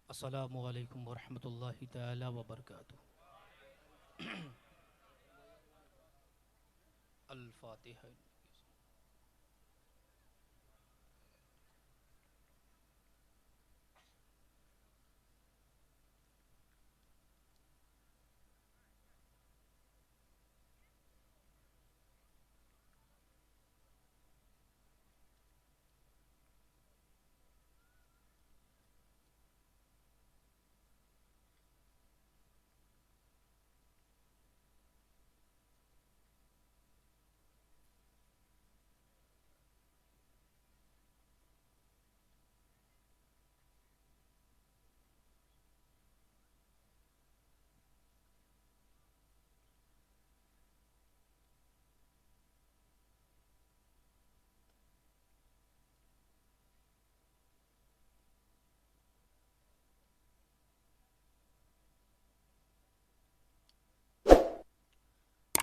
अस्सलामु अलैकुम वरहमतुल्लाहि तआला व बरकातुहू। अल फातिहा।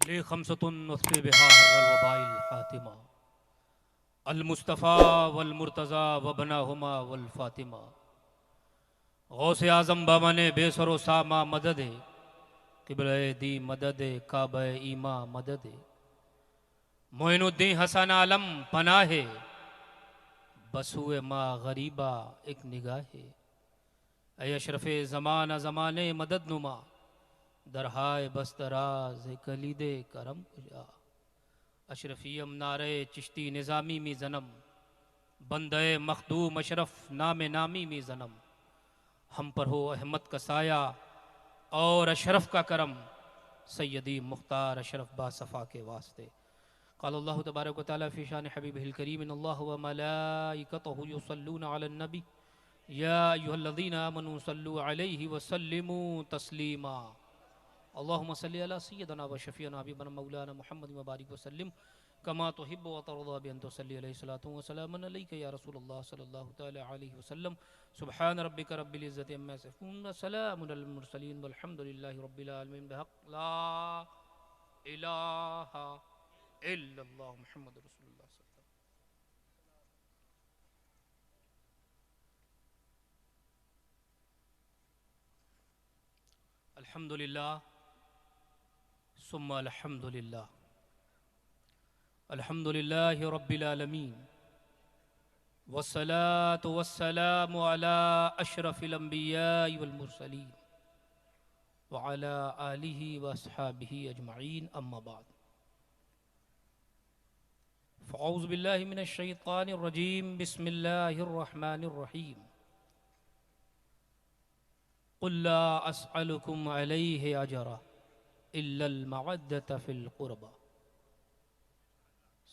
ले खमसतुन वफ़ी बिहा हर्रल वबाइल हातिमा अल मुस्तफ़ा वल मुर्तज़ा व बनाहुमा वल फातिमा। गौसे आज़म बाबा ने बेसरो सामा मदद क़िबले दी मदद काबे ईमा मदद मोइनुद्दीन हसन आलम पनाहे बसुए माँ गरीबा एक निगाहे। ऐ अशरफ़े ज़माना ज़माने मदद नुमा दरहाय बस्तराज कलीदे करम कुजा। अशरफियम नारे चिश्ती निज़ामी मी जन्म बंदे मखदूम अशरफ नाम नामी मी जन्म। हम पर हो अहमद का साया और अशरफ का करम सैयदी मुख्तार अशरफ बासफ़ा के वास्ते। क़ालल्लाहु तबारक व तआला फ़ी शान हबीबिहिल करीम इन्नल्लाह व मलाइकतहु युसल्लूना अलन नबी या अय्युहल्लज़ीना आमनू सल्लु अलैहि व सल्लिमू तस्लीमा। अल्लाहुम्मा सल्लि अला सय्यिदना व शफ़ीअना हबीबना मौलाना मुहम्मद व बारिक व सल्लिम कमा तुहिब्बु व तर्दा बि अन तुसल्ली अलैहि सलातु व सलामुन अलैका या रसूलल्लाह सल्लल्लाहु तआला अलैहि वसल्लम। सुब्हान रब्बिका रब्बिल इज़्ज़ति अम्मा यसिफून व सलामुन अलल मुरसलीन वल्हम्दुलिल्लाहि रब्बिल आलमीन। बिहक़ ला इलाहा इल्लल्लाह मुहम्मदुर रसूलुल्लाह सल्लल्लाहु अलैहि वसल्लम। अल्हम्दुलिल्लाह सुम्मा अल्हम्दुलिल्लाह अल्हम्दुलिल्लाहि रब्बिल आलमीन वस्सलातु वस्सलामु अला अशरफिल अंबियाइ वल मुरसलीन व अला आलिहि व अस्हाबिहि अजमईन अम्मा बाद। फ़अऊज़ु बिल्लाहि मिनश शैतानिर रजीम बिस्मिल्लाहिर रहमानिर रहीम। क़ुल ला अस्अलुकुम अलैहि अजरा इल्लल मवद्दत फ़िल क़ुरबा।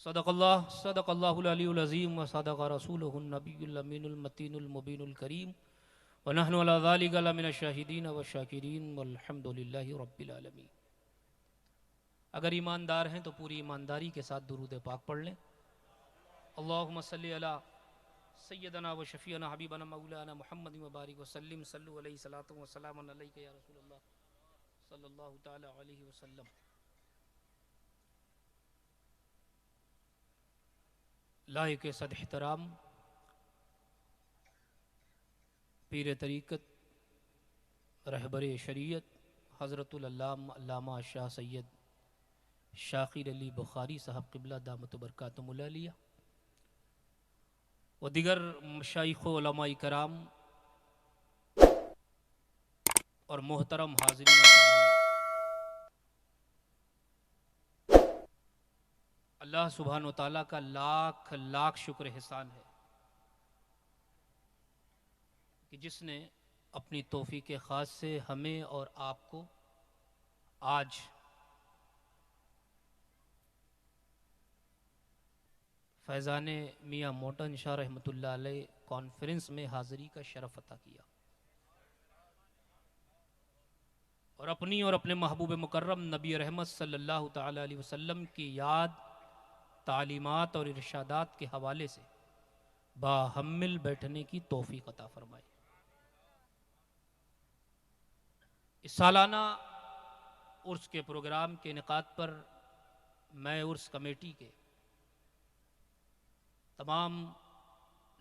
सदक़ल्लाहुल अलीयुल अज़ीम व सदक़ रसूलुहुन नबियुल अमीनुल मतीनुल मुबीनुल करीम व नहनु अला ज़ालिका लमिनश शाहिदीन व शाकिरीन वल्हम्दुलिल्लाहि रब्बिल आलमीन। अगर ईमानदार हैं तो पूरी ईमानदारी के साथ दुरूद पाक पढ़ लें। अल्लाहुम्मा सल्लि अला सय्यदना व शफ़ीअना हबीबना मौलाना मुहम्मद व बारिक व सल्लिम सल्लु अलैहि सलातु व सलामुन अलैका या रसूलल्लाह सल्लल्लाहु तआला अलैहि वसल्लम। लायक सद एहतराम पीर तरीक़त रहबर शरीयत हज़रतुल अल्लामा शाह सैयद शाकिर अली बुखारी साहब क़िबला दामत बरकातुहुल आलिया व दिगर मशाइख़ व उलमाए कराम और मोहतरम हाज़िरीन, अल्लाह सुब्हान व तआला का लाख लाख शुक्र एहसान है कि जिसने अपनी तौफ़ीक़ ख़ास से हमें और आपको आज फैज़ान मियाँ मोटन शाह रहमतुल्लाह अलैह कॉन्फ्रेंस में हाज़िरी का शरफ़ अता किया और अपनी और अपने महबूब मुकर्रम नबी रहमत सल्लल्लाहु तआला अलैहि वसल्लम की याद, तालीमात और इरशादात के हवाले से बाहम्मिल बैठने की तौफ़ीक़ अता फ़रमाए। इस सालाना उर्स के प्रोग्राम के इनेकाद पर मैं उर्स कमेटी के तमाम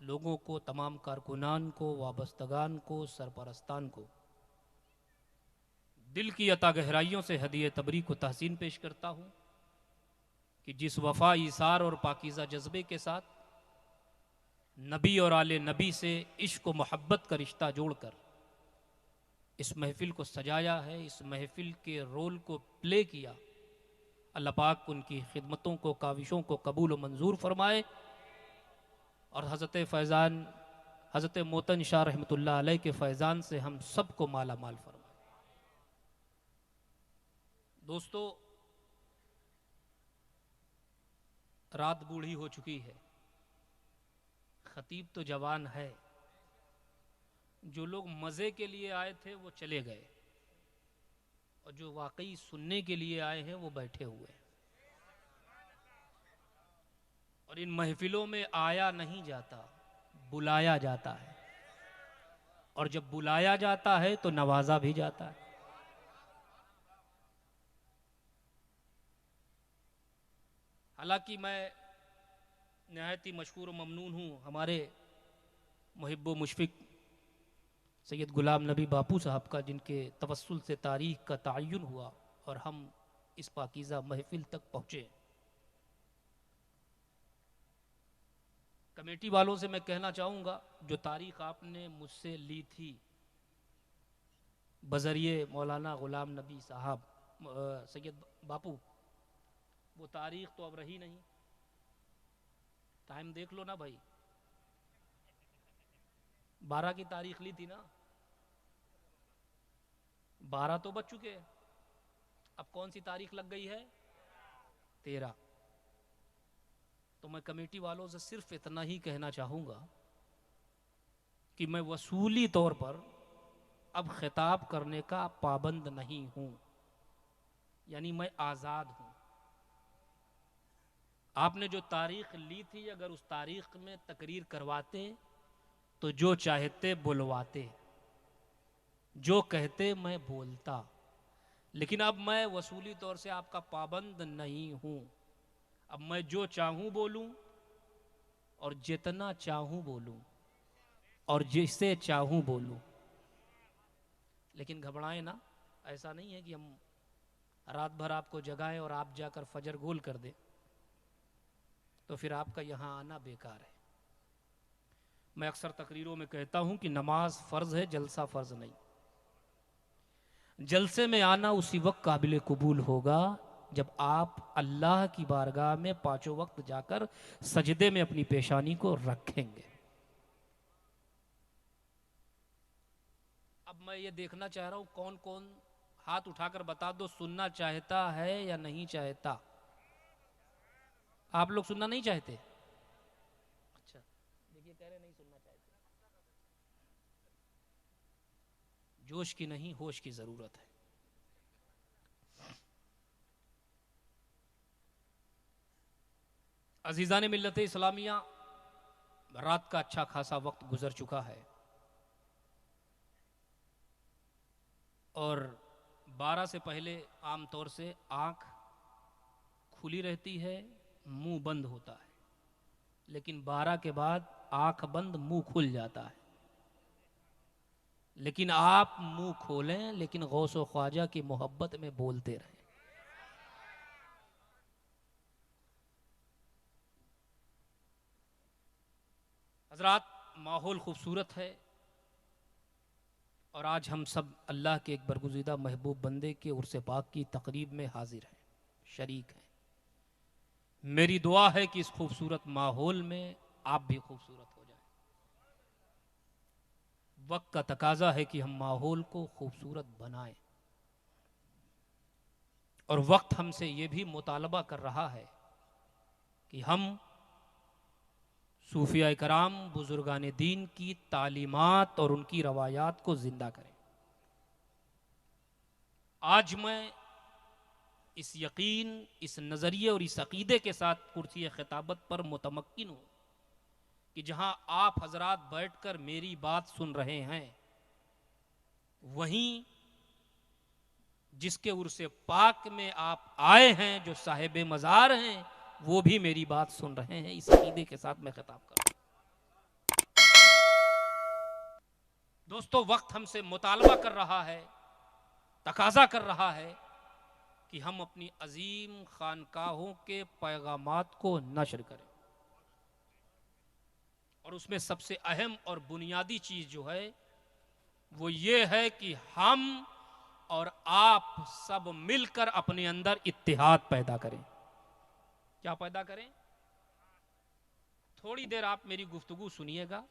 लोगों को, तमाम कारकुनान को, वाबस्तगान को, सरपरस्तान को दिल की अता गहराइयों से हदिये तबरीक को तहसीन पेश करता हूँ कि जिस वफा, ईसार और पाकीज़ा जज्बे के साथ नबी और आले नबी से इश्क व मोहब्बत का रिश्ता जोड़कर इस महफ़िल को सजाया है, इस महफ़िल के रोल को प्ले किया, अल्लाह पाक उनकी खिदमतों को, काविशों को कबूल व मंजूर फरमाए और हज़रत फैज़ान, हज़रत मोतन शाह रहमतुल्लाह अलैह के फैज़ान से हम सबको माला माल फरमाए। दोस्तों, रात बूढ़ी हो चुकी है, खतीब तो जवान है, जो लोग मज़े के लिए आए थे वो चले गए और जो वाकई सुनने के लिए आए हैं वो बैठे हुए हैं। और इन महफिलों में आया नहीं जाता, बुलाया जाता है, और जब बुलाया जाता है तो नवाजा भी जाता है। हालांकि मैं नहायत ही मशकूर व ममनून हूँ हमारे मुहिब्बो मुशफिक सैयद गुलाम नबी बापू साहब का, जिनके तवस्सुल से तारीख़ का तयन हुआ और हम इस पाकीज़ा महफिल तक पहुँचे। कमेटी वालों से मैं कहना चाहूँगा, जो तारीख़ आपने मुझसे ली थी बज़रिए मौलाना गुलाम नबी साहब सैयद बापू, वो तारीख़ तो अब रही नहीं। टाइम देख लो ना भाई, 12 की तारीख ली थी ना, 12 तो बच चुके हैं, अब कौन सी तारीख लग गई है? 13। तो मैं कमेटी वालों से सिर्फ इतना ही कहना चाहूँगा कि मैं वसूली तौर पर अब खिताब करने का पाबंद नहीं हूँ, यानी मैं आज़ाद हूँ। आपने जो तारीख ली थी, अगर उस तारीख में तकरीर करवाते तो जो चाहते बुलवाते, जो कहते मैं बोलता, लेकिन अब मैं वसूली तौर से आपका पाबंद नहीं हूँ। अब मैं जो चाहूँ बोलूँ और जितना चाहूँ बोलूँ और जिसे चाहूँ बोलूँ, लेकिन घबराएं ना, ऐसा नहीं है कि हम रात भर आपको जगाएं और आप जाकर फजर गोल कर दें, तो फिर आपका यहाँ आना बेकार है। मैं अक्सर तकरीरों में कहता हूँ कि नमाज फ़र्ज़ है, जलसा फ़र्ज़ नहीं। जलसे में आना उसी वक्त काबिल कबूल होगा जब आप अल्लाह की बारगाह में पांचों वक्त जाकर सजदे में अपनी पेशानी को रखेंगे। अब मैं ये देखना चाह रहा हूँ कौन कौन हाथ उठाकर बता दो, सुनना चाहता है या नहीं चाहता? आप लोग सुनना नहीं चाहते? अच्छा, देखिए कह रहे नहीं सुनना चाहते। जोश की नहीं, होश की जरूरत है। अजीज़ान मिल्लत इस्लामिया, रात का अच्छा खासा वक्त गुजर चुका है और 12 से पहले आम तौर से आँख खुली रहती है, मुंह बंद होता है, लेकिन 12 के बाद आँख बंद मुंह खुल जाता है। लेकिन आप मुंह खोलें, लेकिन गौसो ख्वाजा की मोहब्बत में बोलते रहें। हजरात, माहौल खूबसूरत है और आज हम सब अल्लाह के एक बरगुज़ीदा महबूब बंदे के उर्स पाक की तकरीब में हाजिर हैं, शरीक हैं। मेरी दुआ है कि इस खूबसूरत माहौल में आप भी खूबसूरत हो जाएं। वक्त का तकाजा है कि हम माहौल को खूबसूरत बनाएं और वक्त हमसे ये भी मुतालबा कर रहा है कि हम सूफिया कराम, बुजुर्गान दीन की तालीमात और उनकी रवायात को जिंदा करें। आज मैं इस यकीन, इस नज़रिए और इस अकीदे के साथ कुर्सी खिताबत पर मुतमक्किन हूँ कि जहाँ आप हजरात बैठकर मेरी बात सुन रहे हैं, वहीं जिसके उर्से पाक में आप आए हैं, जो साहिब मज़ार हैं, वो भी मेरी बात सुन रहे हैं। इस अकीदे के साथ मैं खिताब कर रहा हूँ। दोस्तों, वक्त हमसे मुतालबा कर रहा है, तकाजा कर रहा है कि हम अपनी अजीम खानकाहों के पैगामात को नशर करें। और उसमें सबसे अहम और बुनियादी चीज जो है वो ये है कि हम और आप सब मिलकर अपने अंदर इत्तिहाद पैदा करें। क्या पैदा करें? थोड़ी देर आप मेरी गुफ्तगू सुनिएगा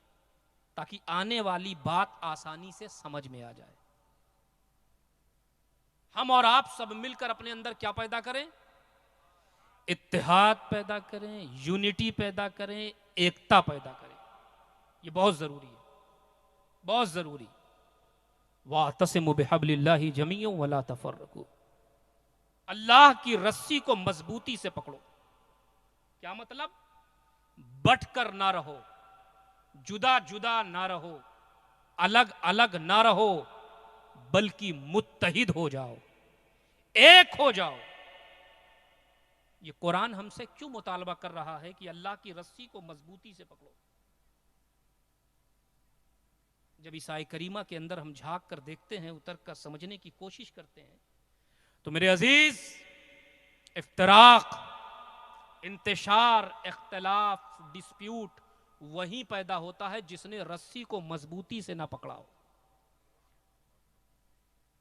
ताकि आने वाली बात आसानी से समझ में आ जाए। हम और आप सब मिलकर अपने अंदर क्या पैदा करें? इत्तिहाद पैदा करें, यूनिटी पैदा करें, एकता पैदा करें। ये बहुत जरूरी है, बहुत जरूरी। वातसिमु बिहब्लिल्लाहि जमीअन वला तफर्रकू। अल्लाह की रस्सी को मजबूती से पकड़ो। क्या मतलब? बटकर ना रहो, जुदा जुदा ना रहो, अलग अलग ना रहो, बल्कि मुत्तहिद हो जाओ, एक हो जाओ। ये कुरान हमसे क्यों मुतालबा कर रहा है कि अल्लाह की रस्सी को मजबूती से पकड़ो? जब ईसाई करीमा के अंदर हम झांक कर देखते हैं, उतर कर समझने की कोशिश करते हैं, तो मेरे अजीज, इफ्तराक, इंतशार, इख्तलाफ, डिस्प्यूट वहीं पैदा होता है जिसने रस्सी को मजबूती से ना पकड़ा हो।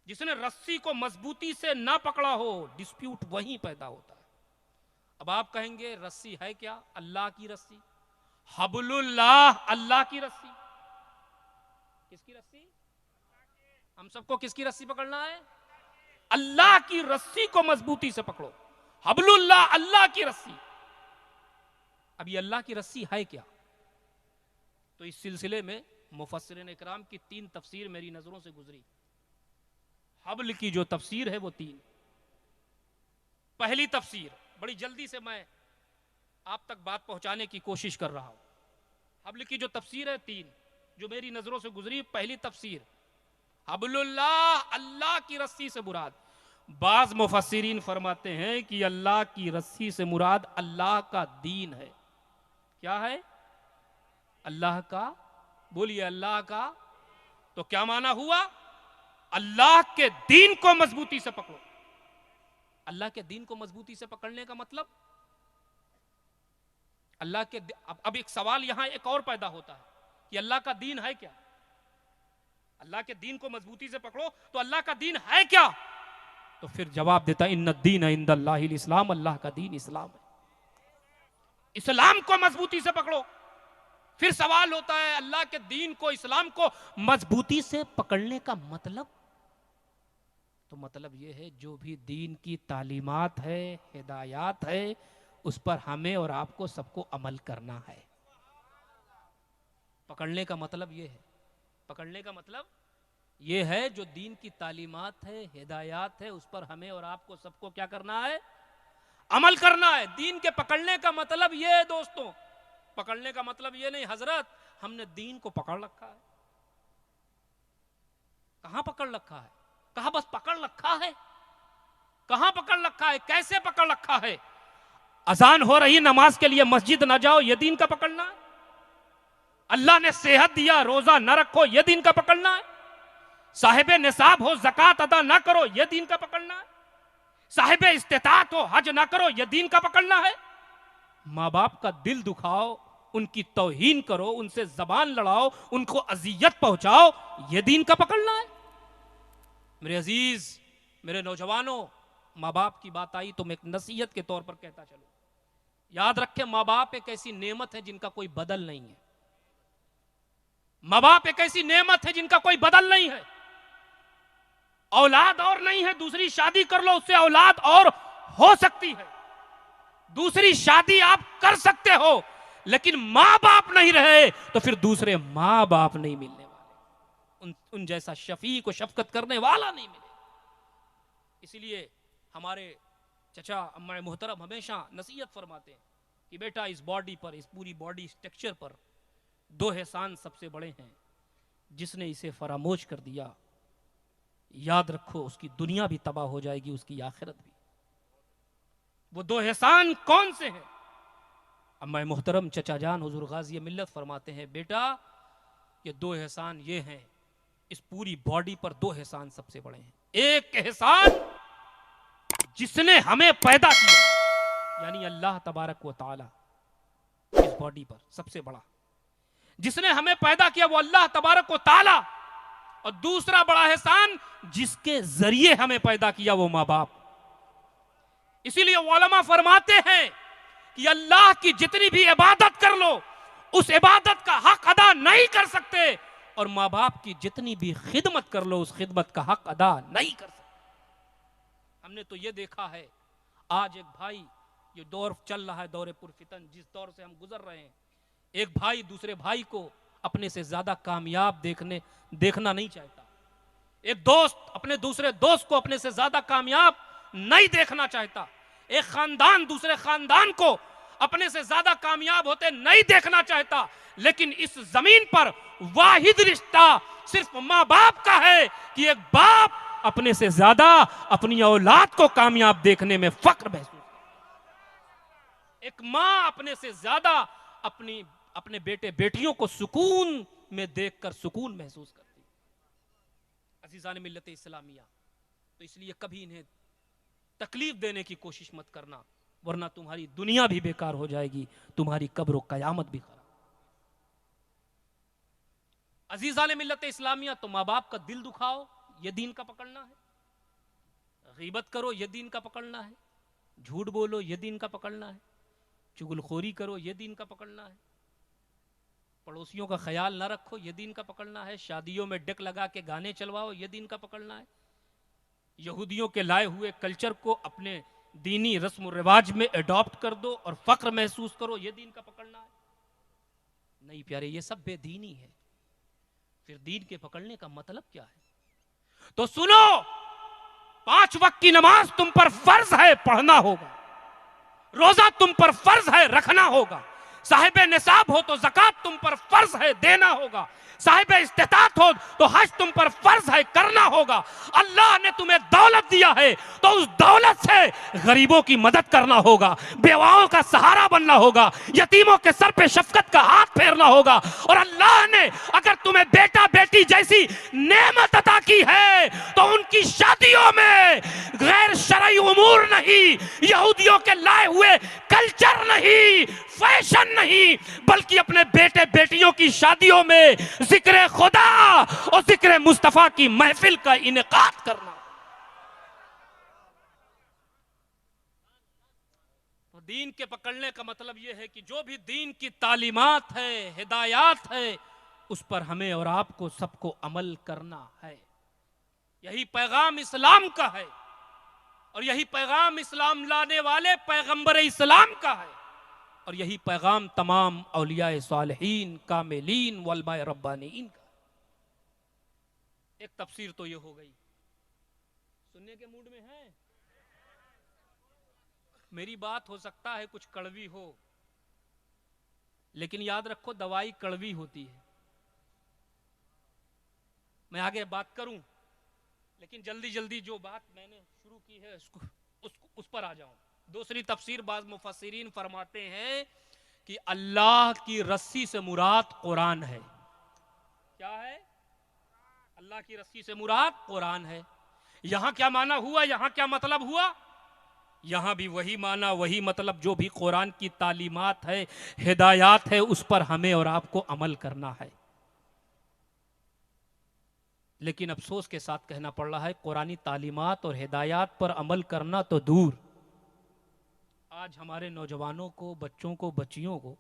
जिसने रस्सी को मजबूती से ना पकड़ा हो, डिस्प्यूट वहीं पैदा होता है। अब आप कहेंगे रस्सी है क्या? अल्लाह की रस्सी, हबलुल्लाह, अल्लाह की रस्सी। किसकी रस्सी? हम सबको किसकी रस्सी पकड़ना है? अल्लाह की रस्सी को मजबूती से पकड़ो। हबलुल्लाह, अल्लाह की रस्सी। अब ये अल्लाह की रस्सी है क्या? तो इस सिलसिले में मुफस्सिरीन इकराम की 3 तफसीर मेरी नजरों से गुजरी। हबल की जो तफसीर है वो 3। पहली तफसीर, बड़ी जल्दी से मैं आप तक बात पहुंचाने की कोशिश कर रहा हूं। हबल की जो तफसीर है 3, जो मेरी नजरों से गुजरी। पहली तफसीर, हबलुल्लाह, अल्लाह की रस्सी से मुराद। बाज मुफस्सिरीन फरमाते हैं कि अल्लाह की रस्सी से मुराद अल्लाह का दीन है। क्या है? अल्लाह का, बोलिए अल्लाह का। तो क्या माना हुआ? अल्लाह के दीन को मजबूती से पकड़ो। अल्लाह के दीन को मजबूती से पकड़ने का मतलब अल्लाह के। अब एक सवाल यहां एक और पैदा होता है कि अल्लाह का दीन है क्या? अल्लाह के दीन को मजबूती से पकड़ो तो अल्लाह का दीन है क्या? तो फिर जवाब देता है इन्नद दीन इंदल्लाहिल इस्लाम, अल्लाह का दीन इस्लाम है। इस्लाम को मजबूती से पकड़ो। फिर सवाल होता है अल्लाह के दीन को, इस्लाम को मजबूती से पकड़ने का मतलब? तो मतलब यह है जो भी दीन की तालीमात है, हिदायत है, उस पर हमें और आपको सबको अमल करना है। पकड़ने का मतलब यह है, पकड़ने का मतलब यह है जो दीन की तालीमात है, हिदायत है, उस पर हमें और आपको सबको क्या करना है? अमल करना है। दीन के पकड़ने का मतलब यह है दोस्तों, पकड़ने का मतलब यह नहीं हजरत हमने दीन को पकड़ रखा है। कहां पकड़ रखा है? कहा बस पकड़ रखा है? कहां पकड़ रखा है? कैसे पकड़ रखा है? अजान हो रही नमाज के लिए मस्जिद ना जाओ, यह दीन का पकड़ना है। अल्लाह ने सेहत दिया, रोजा न रखो, यह दीन का पकड़ना है। साहिबे निसाब हो, ज़कात अदा ना करो, यह दीन का पकड़ना है। साहिबे इस्तिताअत हो, हज ना करो, यह दीन का पकड़ना है। माँ बाप का दिल दुखाओ, उनकी तौहीन करो, उनसे जबान लड़ाओ, उनको अजियत पहुंचाओ, यह दीन का पकड़ना है। मेरे अजीज, मेरे नौजवानों, माँ बाप की बात आई तो मैं एक नसीहत के तौर पर कहता चलूं, याद रखें माँ बाप एक ऐसी नेमत है जिनका कोई बदल नहीं है। माँ बाप एक ऐसी नेमत है जिनका कोई बदल नहीं है। औलाद और नहीं है, दूसरी शादी कर लो, उससे औलाद और हो सकती है। दूसरी शादी आप कर सकते हो, लेकिन मां बाप नहीं रहे तो फिर दूसरे मां बाप नहीं मिलने वाले, उन जैसा शफीक को शफकत करने वाला नहीं मिले। इसलिए हमारे चचा अम्मा मोहतरम हमेशा नसीहत फरमाते हैं कि बेटा इस बॉडी पर, इस पूरी बॉडी स्ट्रक्चर पर 2 एहसान सबसे बड़े हैं। जिसने इसे फरामोश कर दिया, याद रखो उसकी दुनिया भी तबाह हो जाएगी, उसकी आखिरत भी। वो 2 एहसान कौन से हैं? अम्मा मोहतरम चचा जान हुजूर गाजी मिल्लत फरमाते हैं बेटा ये 2 एहसान ये हैं इस पूरी बॉडी पर दो एहसान सबसे बड़े हैं। एक एहसान जिसने हमें पैदा किया, यानी अल्लाह तबारक व तआला, इस बॉडी पर सबसे बड़ा जिसने हमें पैदा किया वो अल्लाह तबारक व तआला। और दूसरा बड़ा एहसान जिसके जरिए हमें पैदा किया वो माँ बाप। इसीलिए उलमा फरमाते हैं कि अल्लाह की जितनी भी इबादत कर लो उस इबादत का हक अदा नहीं कर सकते, और माँ बाप की जितनी भी खिदमत कर लो उस खिदमत का हक अदा नहीं कर सकते। हमने तो ये देखा है, आज एक भाई, ये दौर चल रहा है, दौरे पुरफितन, जिस दौर से हम गुजर रहे हैं, एक भाई दूसरे भाई को अपने से ज्यादा कामयाब देखना नहीं चाहता। एक दोस्त अपने दूसरे दोस्त को अपने से ज्यादा कामयाब नहीं देखना चाहता। एक खानदान दूसरे खानदान को अपने से ज्यादा कामयाब होते नहीं देखना चाहता। लेकिन इस जमीन पर वाहिद रिश्ता सिर्फ माँ बाप का है कि एक बाप अपने से ज्यादा अपनी औलाद को कामयाब देखने में फक्र महसूस करता। एक माँ अपने से ज्यादा अपने बेटे बेटियों को सुकून में देखकर सुकून महसूस करती। अजीजान मिल्लत इस्लामिया, तो इसलिए कभी इन्हें तकलीफ देने की कोशिश मत करना, वरना तुम्हारी दुनिया भी बेकार हो जाएगी, तुम्हारी कब्र और कयामत भी खराब। अजीजान मिल्लत इस्लामिया, तो माँ बाप का दिल दुखाओ ये दीन का पकड़ना है, गीबत करो ये दीन का पकड़ना है, झूठ बोलो ये दीन का पकड़ना है, चुगलखोरी करो ये दीन का पकड़ना है, पड़ोसियों का ख्याल ना रखो ये दीन का पकड़ना है, शादियों में डेक लगा के गाने चलवाओ ये दीन का पकड़ना है, यहूदियों के लाए हुए कल्चर को अपने दीनी रस्म और रिवाज में अडॉप्ट कर दो और फक्र महसूस करो ये दीन का पकड़ना है। नहीं प्यारे, ये सब बेदीनी है। फिर दीन के पकड़ने का मतलब क्या है? तो सुनो, 5 वक्त की नमाज तुम पर फर्ज है, पढ़ना होगा। रोजा तुम पर फर्ज है, रखना होगा। साहिब निसाब हो तो ज़कात तुम पर फर्ज है, देना होगा। साहिब इस्तिताअत हो तो हज तुम पर फर्ज है, करना होगा। अल्लाह ने तुम्हें दौलत दिया है तो उस दौलत से गरीबों की मदद करना होगा, बेवाओं का सहारा बनना होगा, यतीमों के सर पे शफकत का हाथ फेरना होगा। और अल्लाह ने अगर तुम्हें बेटा बेटी जैसी नेमत अता की है तो उनकी शादियों में गैर शरई उमूर नहीं, यहूदियों के लाए हुए कल्चर नहीं, फैशन नहीं, बल्कि अपने बेटे बेटियों की शादियों में जिक्र खुदा और जिक्र मुस्तफा की महफिल का इनेकाद करना। तो दीन के पकड़ने का मतलब यह है कि जो भी दीन की तालीमात है, हिदायत है, उस पर हमें और आपको सबको अमल करना है। यही पैगाम इस्लाम का है और यही पैगाम इस्लाम लाने वाले पैगंबर इस्लाम का है और यही पैगाम तमाम औलिया सालिहीन, कामिलीन, वलमाए रब्बानीन का। एक तफसीर तो ये हो गई। सुनने के मूड में है? मेरी बात हो सकता है कुछ कड़वी हो, लेकिन याद रखो दवाई कड़वी होती है। मैं आगे बात करूं, लेकिन जल्दी जल्दी जो बात मैंने शुरू की है उस पर आ जाऊं। दूसरी तफसीर बाज़ मुफस्सिरीन फरमाते हैं कि अल्लाह की रस्सी से मुराद कुरान है। क्या है? अल्लाह की रस्सी से मुराद कुरान है। यहां क्या माना हुआ, यहां क्या मतलब हुआ? यहां भी वही माना, वही मतलब जो भी कुरान की तालीमात है, हिदायत है, उस पर हमें और आपको अमल करना है। लेकिन अफसोस के साथ कहना पड़ रहा है, कुरानी तालीमात और हिदायत पर अमल करना तो दूर, आज हमारे नौजवानों को, बच्चों को, बच्चियों को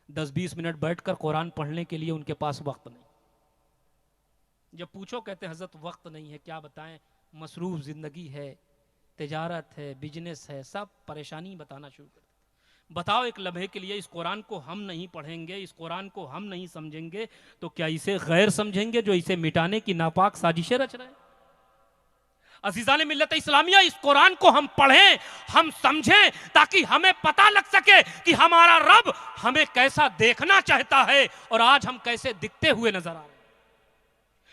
10-20 मिनट बैठकर कुरान पढ़ने के लिए उनके पास वक्त नहीं। जब पूछो कहते हैं हजरत वक्त नहीं है, क्या बताएं, मसरूफ जिंदगी है, तिजारत है, बिजनेस है, सब परेशानी बताना शुरू कर देते। बताओ एक लम्हे के लिए इस कुरान को हम नहीं पढ़ेंगे, इस कुरान को हम नहीं समझेंगे तो क्या इसे गैर समझेंगे जो इसे मिटाने की नापाक साजिशें रच रहे हैं? अज़ीज़ान मिल्लत इस्लामिया, इस कुरान को हम पढ़ें, हम समझें, ताकि हमें पता लग सके कि हमारा रब हमें कैसा देखना चाहता है और आज हम कैसे दिखते हुए नजर आ रहे हैं।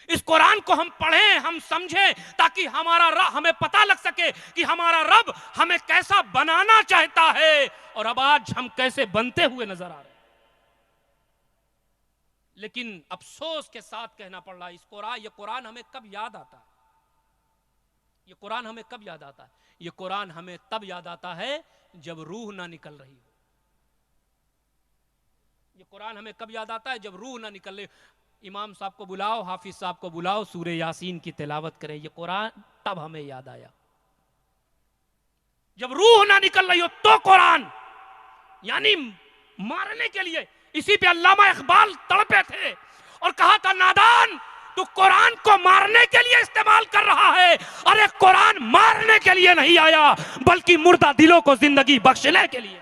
इस कुरान को हम पढ़ें, हम समझें, ताकि हमारा रब, हमें पता लग सके कि हमारा रब हमें कैसा बनाना चाहता है और अब आज हम कैसे बनते हुए नजर आ रहे हैं। लेकिन अफसोस के साथ कहना पड़ रहा है, ये कुरान हमें कब याद आता है? ये कुरान हमें कब याद आता है? ये कुरान हमें तब याद आता है जब रूह ना निकल रही हो। ये कुरान हमें कब याद आता है? जब रूह ना निकल रही। इमाम साहब को बुलाओ, हाफिज साहब को बुलाओ, सूरे यासीन की तिलावत करें। ये कुरान तब हमें याद आया जब रूह ना निकल रही हो, तो कुरान यानी मारने के लिए। इसी पे अल्लामा इकबाल तड़पे थे और कहा था, नादान तू कुरान को मारने के लिए इस्तेमाल कर रहा है। अरे कुरान मारने के लिए नहीं आया, बल्कि मुर्दा दिलों को जिंदगी बख्शने के लिए।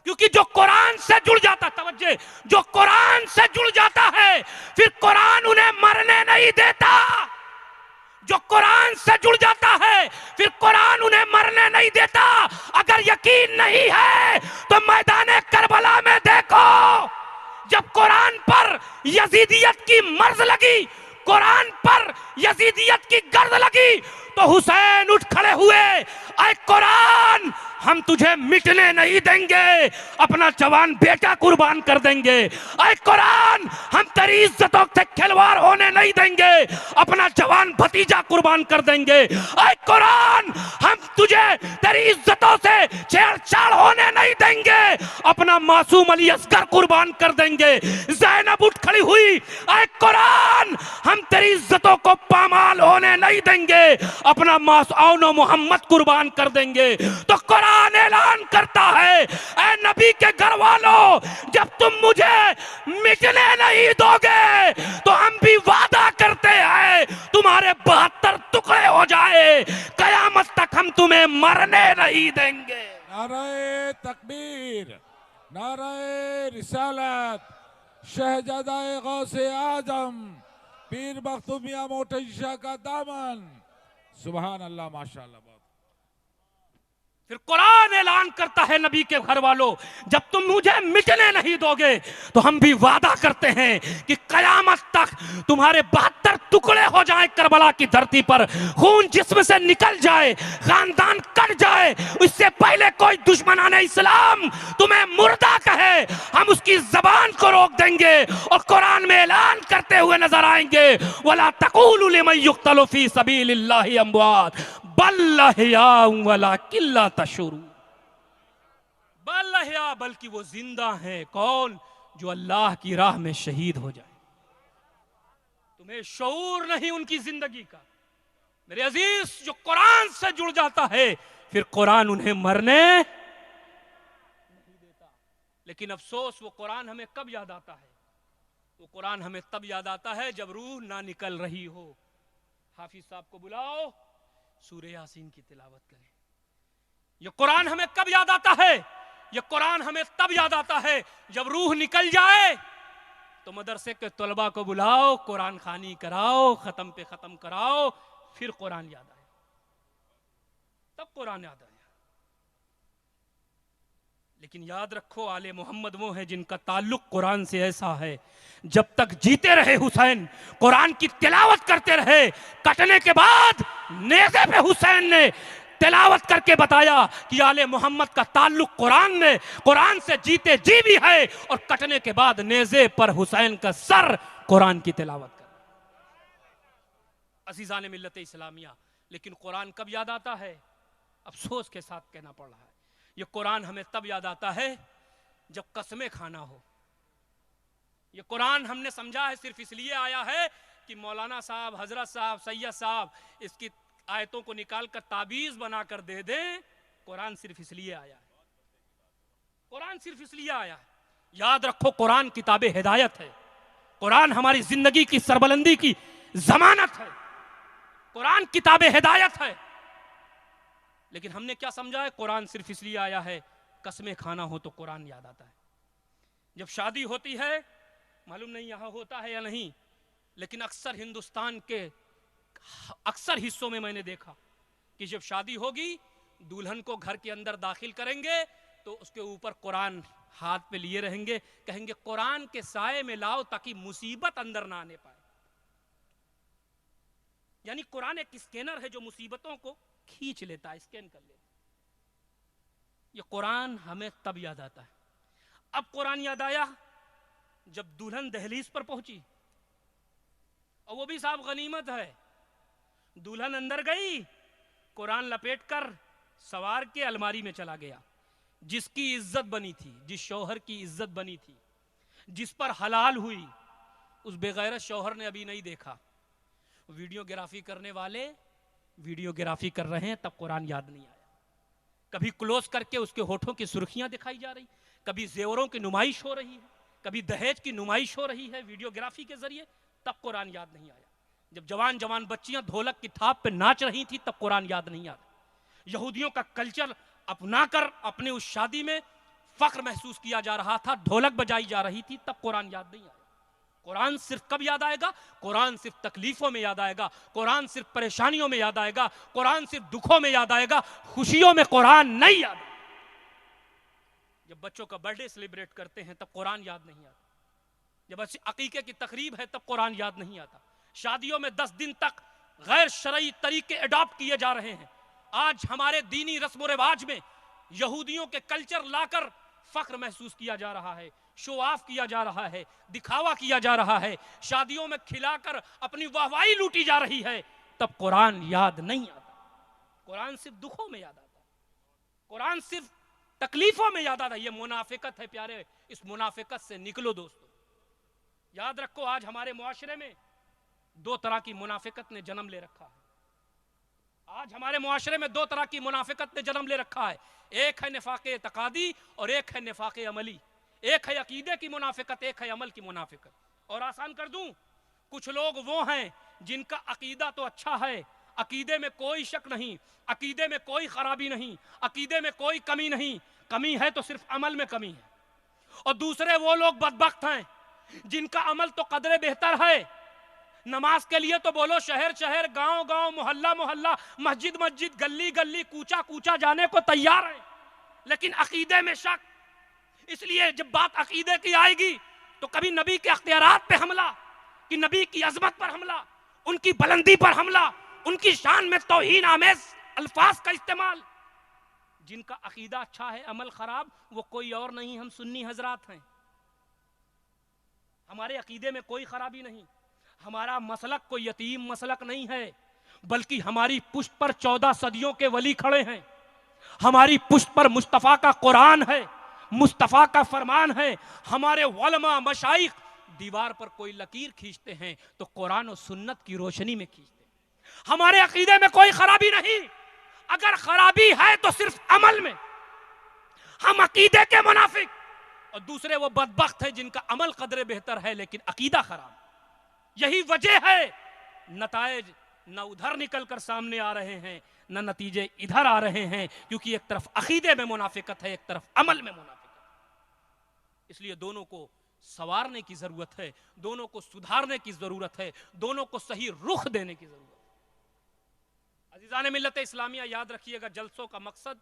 क्योंकि जो कुरान से जुड़ जाता, तवज्जो, जो कुरान से जुड़ जाता है, फिर कुरान उन्हें मरने नहीं देता। जो कुरान से जुड़ जाता है, फिर कुरान उन्हें मरने नहीं देता। अगर यकीन नहीं है तो मैदान करबला में देखो, जब कुरान पर यजीदियत की मर्ज लगी, कुरान पर यजीदियत की गर्द लगी, तो हुसैन उठ खड़े हुए, ऐ कुरान हम तुझे मिटने नहीं देंगे, अपना जवान बेटा कुर्बान कर देंगे। ऐ कुरान हम तेरी इज्जतों से खिलवाड़ होने नहीं देंगे, अपना जवान भतीजा कुर्बान कर देंगे। ऐ कुरान हम तुझे तेरी इज्जतों से छेड़छाड़ होने नहीं देंगे, अपना मासूम अली असगर कुर्बान कर देंगे। ज़ैनब उठ खड़ी हुई, ऐ कुरान हम तेरी इज्जतों को पामाल होने नहीं देंगे, अपना मासूम मोहम्मद कुर्बान कर देंगे। तो कुरान ऐलान करता है, ऐ नबी के घर वालों, जब तुम मुझे मिटने नहीं दोगे तो हम भी वादा करते हैं तुम्हारे 72 टुकड़े हो जाए, कयामत तक हम तुम्हें मरने नहीं देंगे। नारे तकबीर, नारे रिसालत, शहजादा गौसे आजम पीर मखदूम मियां मोहतज शाह का दामन। सुभान अल्लाह, माशाअल्लाह। फिर कुरान ऐलान करता है, नबी के घर वालों, जब तुम मुझे मिटने नहीं दोगे तो हम भी वादा करते हैं कि कयामत तक तुम्हारे 72 टुकड़े हो जाएं करबला की धरती पर, खून जिस्म से निकल जाए, खानदान कट जाए, इससे पहले कोई दुश्मनाने इस्लाम तुम्हें मुर्दा कहे, हम उसकी जबान को रोक देंगे और कुरान में ऐलान करते हुए नजर आएंगे, वला तक़ूलू लिमन युक़्तलु फी सबीलिल्लाहि अम्वात बल अहया वला किल्ला तशुरू। बल अहया, बल्कि वो जिंदा हैं। कौन? जो अल्लाह की राह में शहीद हो जाए। तुम्हें शऊर नहीं उनकी जिंदगी का। मेरे अजीज, जो कुरान से जुड़ जाता है, फिर कुरान उन्हें मरने नहीं देता। लेकिन अफसोस, वो कुरान हमें कब याद आता है? वो कुरान हमें तब याद आता है जब रूह ना निकल रही हो। हाफिज साहब को बुलाओ, सूरे यासीन की तिलावत करें। ये कुरान हमें कब याद आता है? ये कुरान हमें तब याद आता है जब रूह निकल जाए, तो मदरसे के तलबा को बुलाओ, कुरान खानी कराओ, खत्म पे खत्म कराओ, फिर कुरान याद आए। तब कुरान याद आया। लेकिन याद रखो, आले मोहम्मद वो है जिनका ताल्लुक कुरान से ऐसा है, जब तक जीते रहे हुसैन कुरान की तिलावत करते रहे। कटने के बाद नेज़े पे हुसैन ने तिलावत करके बताया कि आले मोहम्मद का ताल्लुक कुरान से जीते जी भी है, और कटने के बाद नेज़े पर हुसैन का सर कुरान की तिलावत कर। अजीज़ान मिल्लत इस्लामिया, लेकिन कुरान कब याद आता है? अफसोस के साथ कहना पड़ रहा है, ये कुरान हमें तब याद आता है जब कसमें खाना हो। ये कुरान हमने समझा है सिर्फ इसलिए आया है कि मौलाना साहब, हजरत साहब, सैयद साहब इसकी आयतों को निकाल कर ताबीज बनाकर दे दें। कुरान सिर्फ इसलिए आया है, कुरान सिर्फ इसलिए आया है। याद रखो, कुरान किताबे हिदायत है, कुरान हमारी जिंदगी की सरबलंदी की जमानत है, कुरान किताबे हिदायत है। लेकिन हमने क्या समझा है? कुरान सिर्फ इसलिए आया है, कसमें खाना हो तो कुरान याद आता है। जब शादी होती है, मालूम नहीं यहां होता है या नहीं, लेकिन अक्सर हिंदुस्तान के अक्सर हिस्सों में मैंने देखा कि जब शादी होगी, दुल्हन को घर के अंदर दाखिल करेंगे तो उसके ऊपर कुरान हाथ पे लिए रहेंगे, कहेंगे कुरान के साए में लाओ ताकि मुसीबत अंदर ना आने पाए। यानी कुरान एक स्कैनर है जो मुसीबतों को खींच लेता है, स्कैन कर लेता है। ये कुरान हमें तब याद आता है। अब कुरान याद आया जब दुल्हन दहलीज पर पहुंची, और वो भी साहब गनीमत है, दुल्हन अंदर गई, कुरान लपेट कर सवार के अलमारी में चला गया। जिसकी इज्जत बनी थी, जिस शौहर की इज्जत बनी थी, जिस पर हलाल हुई, उस बेगैरत शौहर ने अभी नहीं देखा। वीडियोग्राफी करने वाले वीडियोग्राफी कर रहे हैं, तब कुरान याद नहीं आया। कभी क्लोज करके उसके होठों की सुर्खियां दिखाई जा रही, कभी जेवरों की नुमाइश हो रही है, कभी दहेज की नुमाइश हो रही है वीडियोग्राफी के जरिए, तब कुरान याद नहीं आया। जब जवान जवान बच्चियां ढोलक की थाप पे नाच रही थी, तब कुरान याद नहीं आया। यहूदियों का कल्चर अपनाकर अपने उस शादी में फख्र महसूस किया जा रहा था, ढोलक बजाई जा रही थी, तब कुरान याद नहीं आया। कुरान सिर्फ कब याद आएगा? कुरान सिर्फ तकलीफों में याद आएगा, कुरान सिर्फ परेशानियों में याद आएगा, कुरान सिर्फ दुखों में याद आएगा, खुशियों में कुरान नहीं याद आएगा। जब बच्चों का बर्थडे सेलिब्रेट करते हैं, तब कुरान याद नहीं आता। जब अकीके की तकरीब है, तब कुरान याद नहीं आता। शादियों में 10 दिन तक गैर शरई तरीके अडॉप्ट किए जा रहे हैं। आज हमारे दीनी रस्म रिवाज में यहूदियों के कल्चर लाकर फख्र महसूस किया जा रहा है, शो ऑफ किया जा रहा है, दिखावा किया जा रहा है, शादियों में खिलाकर अपनी वाहवाही लूटी जा रही है, तब कुरान याद नहीं आता। कुरान सिर्फ दुखों में याद आता, कुरान सिर्फ तकलीफों में याद आता। ये मुनाफिकत है प्यारे, इस मुनाफिकत से निकलो दोस्तों। याद रखो, आज हमारे मुआशरे में 2 तरह की मुनाफिकत ने जन्म ले रखा है। आज हमारे मुआशरे में 2 तरह की मुनाफिकत ने जन्म ले रखा है। एक है निफाक़े तकादी और एक है निफाक़े अमली। एक है अकीदे की मुनाफिकत, एक है अमल की मुनाफिकत। और आसान कर दूं, कुछ लोग वो हैं जिनका अकीदा तो अच्छा है, अकीदे में कोई शक नहीं, अकीदे में कोई खराबी नहीं, अकीदे में कोई कमी नहीं, कमी है तो सिर्फ अमल में कमी है। और दूसरे वो लोग बदबख्त हैं जिनका अमल तो कदरे बेहतर है। नमाज के लिए तो बोलो शहर शहर, गांव गांव, मोहल्ला मोहल्ला, मस्जिद मस्जिद, गली गली, कूचा कूचा जाने को तैयार है, लेकिन अकीदे में शक। इसलिए जब बात अकीदे की आएगी तो कभी नबी के अख्तियारात पे हमला, कि नबी की अजमत पर हमला, उनकी बुलंदी पर हमला, उनकी शान में तौहीन आमेज अल्फाज का इस्तेमाल। जिनका अकीदा अच्छा है, अमल खराब, वो कोई और नहीं, हम सुन्नी हजरात हैं। हमारे अकीदे में कोई खराबी नहीं, हमारा मसलक कोई यतीम मसलक नहीं है, बल्कि हमारी पुष्ट पर 14 सदियों के वली खड़े हैं। हमारी पुष्ट पर मुस्तफ़ा का कुरान है, मुस्तफ़ा का फरमान है। हमारे उलमा मशाइख दीवार पर कोई लकीर खींचते हैं तो कुरान और सुन्नत की रोशनी में खींचते हैं। हमारे अकीदे में कोई खराबी नहीं, अगर खराबी है तो सिर्फ अमल में। हम अकीदे के मुनाफिक, और दूसरे वो बदबख्त है जिनका अमल कदरे बेहतर है लेकिन अकीदा खराब। यही वजह है नतायज न उधर निकल कर सामने आ रहे हैं, न नतीजे इधर आ रहे हैं, क्योंकि एक तरफ अकीदे में मुनाफिकत है, एक तरफ अमल में मुनाफिकत है। इसलिए दोनों को संवारने की जरूरत है, दोनों को सुधारने की जरूरत है, दोनों को सही रुख देने की जरूरत है। अजीजान मिल्लत इस्लामिया, याद रखिएगा, जलसों का मकसद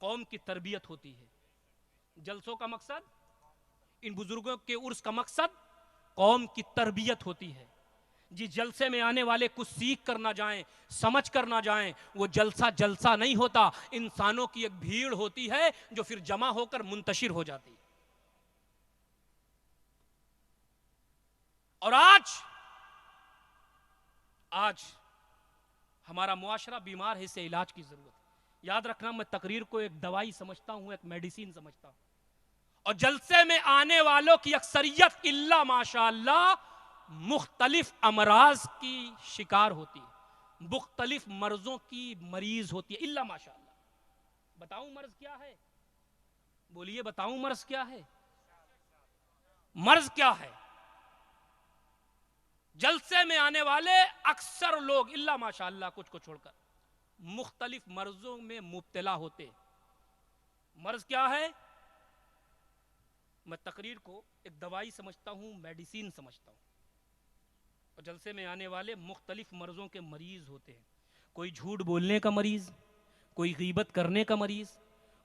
कौम की तरबियत होती है। जलसों का मकसद, इन बुजुर्गों के उर्स का मकसद कौम की तरबियत होती है। जिस जलसे में आने वाले कुछ सीख कर ना जाएं, समझ कर ना जाएं, वो जलसा जलसा नहीं होता, इंसानों की एक भीड़ होती है जो फिर जमा होकर मुंतशिर हो जाती है। और आज हमारा मुआशरा बीमार है, इसे इलाज की जरूरत है। याद रखना, मैं तकरीर को एक दवाई समझता हूं, एक मेडिसिन समझता हूं। और जलसे में आने वालों की अक्सरियत इल्ला माशाअल्लाह मुख्तलिफ अमराज की शिकार होती है, मुख्तलिफ मर्जों की मरीज होती है, इल्ला माशाअल्लाह। बताऊं मर्ज क्या है? बोलिए, बताऊं मर्ज क्या है? मर्ज क्या है? जलसे में आने वाले अक्सर लोग इल्ला माशाअल्लाह कुछ को छोड़कर मुख्तलिफ मर्जों में मुब्तला होते। मर्ज क्या है? मैं तकरीर को एक दवाई समझता हूं, मेडिसिन समझता हूं। और जलसे में आने वाले मुख्तलिफ मर्जों के मरीज होते हैं। कोई झूठ बोलने का मरीज, कोई गीबत करने का मरीज,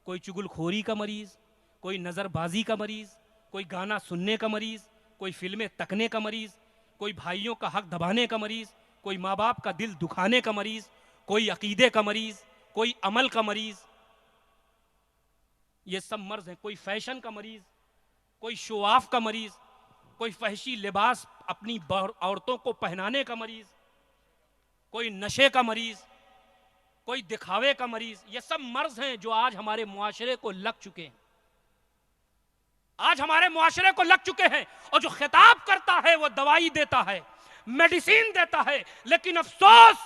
कोई चुगलखोरी का मरीज, कोई नज़रबाजी का मरीज, कोई गाना सुनने का मरीज, कोई फिल्में तकने का मरीज, कोई भाइयों का हक दबाने का मरीज, कोई माँ बाप का दिल दुखाने का मरीज, कोई अकीदे का मरीज, कोई अमल का मरीज। ये सब मर्ज हैं। कोई फैशन का मरीज, कोई शो ऑफ का मरीज, कोई फहशी लिबास अपनी औरतों को पहनाने का मरीज, कोई नशे का मरीज, कोई दिखावे का मरीज। ये सब मर्ज हैं जो आज हमारे मुआशरे को लग चुके हैं, आज हमारे मुआशरे को लग चुके हैं। और जो खिताब करता है वो दवाई देता है, मेडिसिन देता है, लेकिन अफसोस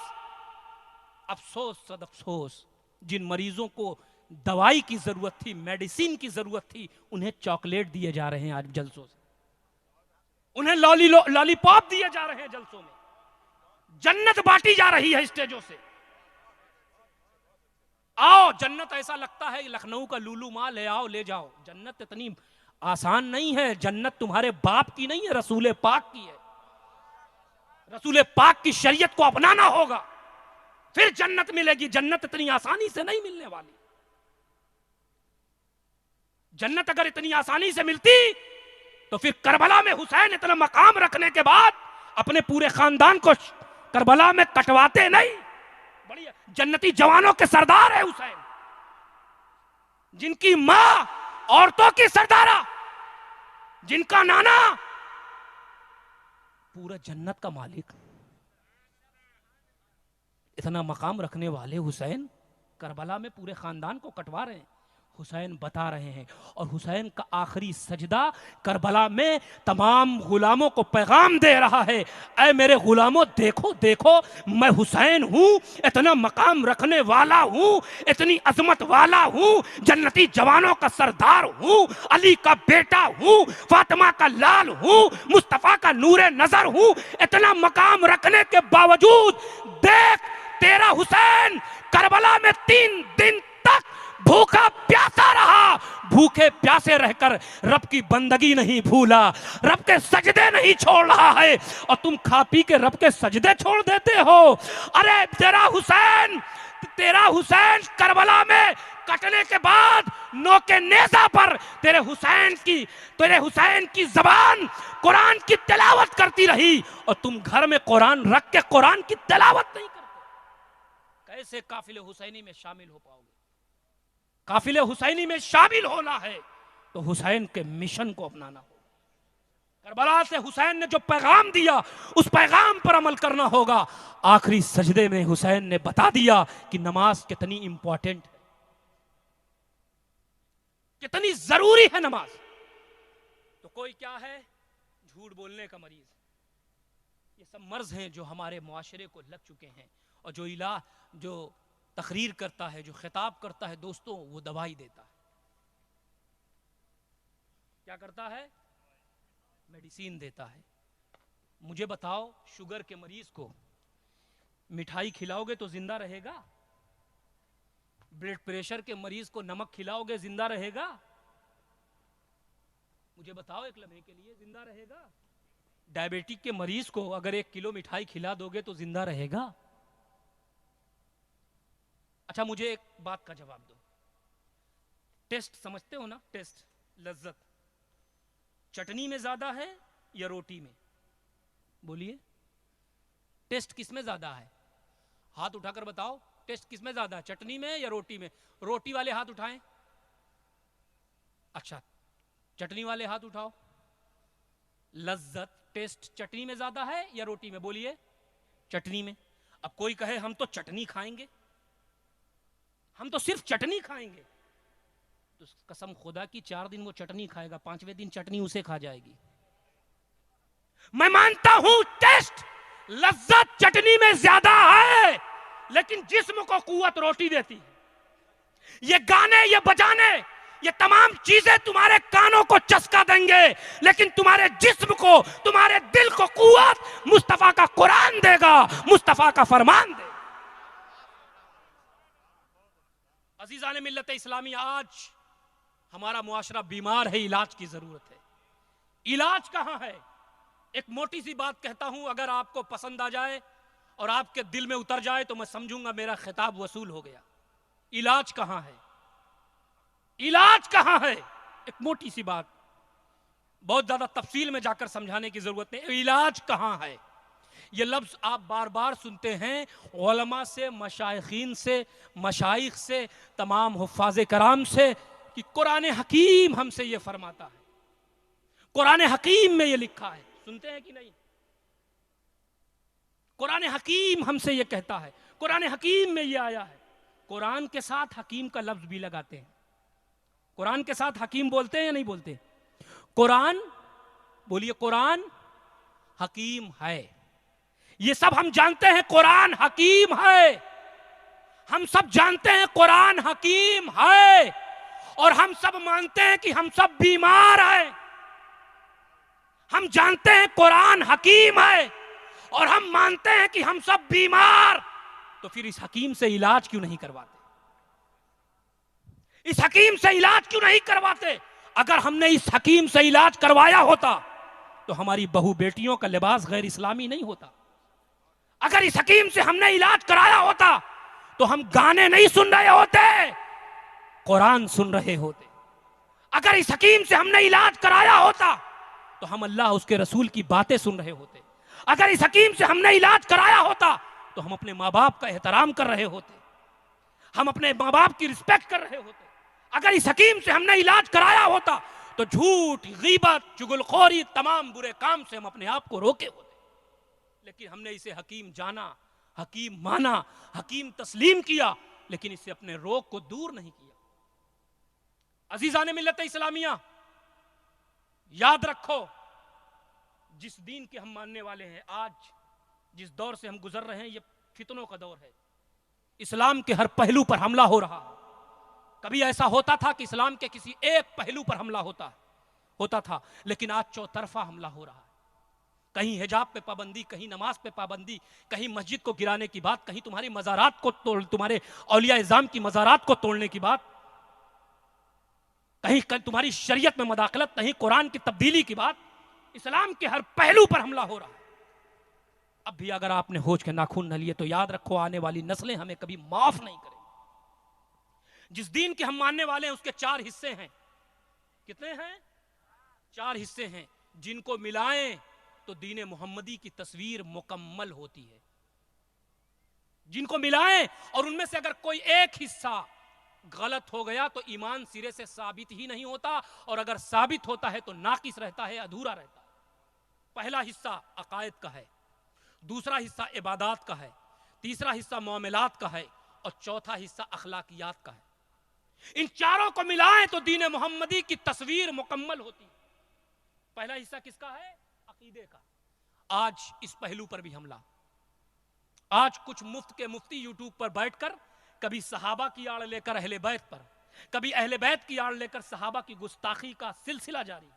अफसोस सद अफसोस, जिन मरीजों को दवाई की जरूरत थी, मेडिसिन की जरूरत थी, उन्हें चॉकलेट दिए जा रहे हैं आज जलसों से, उन्हें लॉलीपॉप दिए जा रहे हैं जलसों में, जन्नत बांटी जा रही है स्टेजों से। आओ, जन्नत ऐसा लगता है लखनऊ का लूलू माल है, आओ ले जाओ। जन्नत इतनी आसान नहीं है। जन्नत तुम्हारे बाप की नहीं है, रसूल पाक की है। रसूल पाक की शरीयत को अपनाना होगा, फिर जन्नत मिलेगी। जन्नत इतनी आसानी से नहीं मिलने वाली। जन्नत अगर इतनी आसानी से मिलती तो फिर करबला में हुसैन इतना मकाम रखने के बाद अपने पूरे खानदान को करबला में कटवाते नहीं। बढ़िया जन्नती जवानों के सरदार है हुसैन, जिनकी मां औरतों की सरदारा, जिनका नाना पूरा जन्नत का मालिक। इतना मकाम रखने वाले हुसैन करबला में पूरे खानदान को कटवा रहे हैं। हुसैन बता रहे हैं, और हुसैन का आखिरी सजदा करबला में तमाम गुलामों को पैगाम दे रहा है, ऐ मेरे गुलामों देखो देखो, मैं हुसैन हूं, इतना मकाम रखने वाला हूं, इतनी अजमत वाला हूं, जन्नती जवानों का सरदार हूं, अली का बेटा हूं, फातिमा का लाल हूं, मुस्तफा का नूरे नजर हूं। इतना मकाम रखने के बावजूद देख, तेरा हुसैन करबला में 3 दिन तक भूखा प्यासा रहा। भूखे प्यासे रहकर रब की बंदगी नहीं भूला, रब के सजदे नहीं छोड़ रहा है, और तुम खा पी के रब के सजदे छोड़ देते हो। अरे तेरा हुसैन करबला में कटने के बाद नोके नेज़ा पर तेरे हुसैन की जबान कुरान की तिलावत करती रही, और तुम घर में कुरान रख के कुरान की तिलावत नहीं करते। कैसे काफिले हुसैनी में शामिल हो पाओगे? काफिले हुसैनी में शामिल होना है तो हुसैन के मिशन को अपनाना होगा। करबला से हुसैन ने जो पैगाम दिया, उस पैगाम पर अमल करना होगा। आखिरी सजदे में हुसैन ने बता दिया कि नमाज कितनी इंपॉर्टेंट है, कितनी जरूरी है नमाज। तो कोई क्या है? झूठ बोलने का मरीज। ये सब मर्ज हैं जो हमारे मुआशरे को लग चुके हैं, और जो तकरीर करता है, जो खिताब करता है, दोस्तों वो दवाई देता है। क्या करता है? मेडिसिन देता है। मुझे बताओ, शुगर के मरीज को मिठाई खिलाओगे तो जिंदा रहेगा? ब्लड प्रेशर के मरीज को नमक खिलाओगे जिंदा रहेगा? मुझे बताओ, एक लम्हे के लिए जिंदा रहेगा? डायबिटिक के मरीज को अगर 1 किलो मिठाई खिला दोगे तो जिंदा रहेगा? अच्छा, मुझे एक बात का जवाब दो। टेस्ट समझते हो ना? टेस्ट, लज्जत चटनी में ज्यादा है या रोटी में? बोलिए, टेस्ट किस में ज्यादा है? हाथ उठाकर बताओ, टेस्ट किस में ज्यादा है, चटनी में या रोटी में? रोटी वाले हाथ उठाएं। अच्छा, चटनी वाले हाथ उठाओ। लज्जत, टेस्ट चटनी में ज्यादा है या रोटी में? बोलिए, चटनी में। अब कोई कहे हम तो चटनी खाएंगे, हम तो सिर्फ चटनी खाएंगे, तो कसम खुदा की 4 दिन वो चटनी खाएगा, 5वें दिन चटनी उसे खा जाएगी। मैं मानता हूं टेस्ट, लज्जत चटनी में ज्यादा है, लेकिन जिस्म को कुव्वत रोटी देती है। ये गाने, ये बजाने, ये तमाम चीजें तुम्हारे कानों को चस्का देंगे, लेकिन तुम्हारे जिस्म को, तुम्हारे दिल को कुव्वत मुस्तफा का कुरान देगा, मुस्तफा का फरमान देगा। अजीज़ाने मिल्लत इस्लामी, आज हमारा मुआशरा बीमार है, इलाज की जरूरत है। इलाज कहां है? एक मोटी सी बात कहता हूं, अगर आपको पसंद आ जाए और आपके दिल में उतर जाए तो मैं समझूंगा मेरा खिताब वसूल हो गया। इलाज कहां है? इलाज कहां है? एक मोटी सी बात, बहुत ज्यादा तफसील में जाकर समझाने की जरूरत नहीं। इलाज कहां है? ये लफ्ज आप बार बार सुनते हैं उलमा से, मशाइखीन से, मशाइख से, तमाम हुफ्फाज़े कराम से, कि कुरान हकीम हमसे ये फरमाता है। कुरान हकीम में ये लिखा है, सुनते हैं कि नहीं? कुरान हकीम हमसे ये कहता है, कुरान हकीम में ये आया है। कुरान के साथ हकीम का लफ्ज भी लगाते हैं। कुरान के साथ हकीम बोलते हैं या नहीं बोलते? कुरान, बोलिए, कुरान हकीम है। ये सब हम जानते हैं कुरान हकीम है। हम सब जानते हैं कुरान हकीम है, और हम सब मानते हैं कि हम सब बीमार हैं। हम जानते हैं कुरान हकीम है और हम मानते हैं कि हम सब बीमार, तो फिर इस हकीम से इलाज क्यों नहीं करवाते? इस हकीम से इलाज क्यों नहीं करवाते? अगर हमने इस हकीम से इलाज करवाया होता तो हमारी बहू बेटियों का लिबास गैर इस्लामी नहीं होता। अगर इस हकीम से हमने इलाज कराया होता तो हम गाने नहीं सुन रहे होते, कुरान सुन रहे होते। अगर इस हकीम से हमने इलाज कराया होता तो हम अल्लाह उसके रसूल की बातें सुन रहे होते। अगर इस हकीम से हमने इलाज कराया होता तो हम अपने माँ बाप का एहतराम कर रहे होते, हम अपने माँ बाप की रिस्पेक्ट कर रहे होते। अगर इस हकीम से हमने इलाज कराया होता तो झूठ, गीबत, चुगलखोरी, तमाम बुरे काम से हम अपने आप को रोके होते। लेकिन हमने इसे हकीम जाना, हकीम माना, हकीम तस्लीम किया, लेकिन इससे अपने रोग को दूर नहीं किया। अजीजाने मिल्लत इस्लामिया, याद रखो, जिस दीन के हम मानने वाले हैं, आज जिस दौर से हम गुजर रहे हैं, ये फितनों का दौर है। इस्लाम के हर पहलू पर हमला हो रहा है। कभी ऐसा होता था कि इस्लाम के किसी एक पहलू पर हमला होता था, लेकिन आज चौतरफा हमला हो रहा है। कहीं हिजाब पे पाबंदी, कहीं नमाज पे पाबंदी, कहीं मस्जिद को गिराने की बात, कहीं तुम्हारी मज़ारात को तोड़, तुम्हारे औलिया इज़ाम की मज़ारात को तोड़ने की बात, कहीं तुम्हारी शरीयत में मदाखलत, कहीं कुरान की तब्दीली की बात। इस्लाम के हर पहलू पर हमला हो रहा है। अब भी अगर आपने होश के नाखून न लिए तो याद रखो, आने वाली नस्लें हमें कभी माफ नहीं करेंगी। जिस दीन के हम मानने वाले हैं उसके 4 हिस्से हैं। कितने हैं? 4 हिस्से हैं, जिनको मिलाएं तो दीन मोहम्मदी की तस्वीर मुकम्मल होती है। जिनको मिलाएं और उनमें से अगर कोई एक हिस्सा गलत हो गया तो ईमान सिरे से साबित ही नहीं होता, और अगर साबित होता है तो नाकिस रहता है, अधूरा रहता है। पहला हिस्सा अकायद का है, दूसरा हिस्सा इबादात का है, तीसरा हिस्सा मामलात का है, और चौथा हिस्सा अखलाकियात का है। इन चारों को मिलाएं तो दीन मोहम्मदी की तस्वीर मुकम्मल होती है। पहला हिस्सा किसका है? अकीदे का। आज इस पहलू पर भी हमला। आज कुछ मुफ्त के मुफ्ती यूट्यूब पर बैठकर कभी सहाबा की आड़ लेकर अहले बैत पर, कभी अहले बैत की आड़ लेकर सहाबा की गुस्ताखी का सिलसिला जारी है।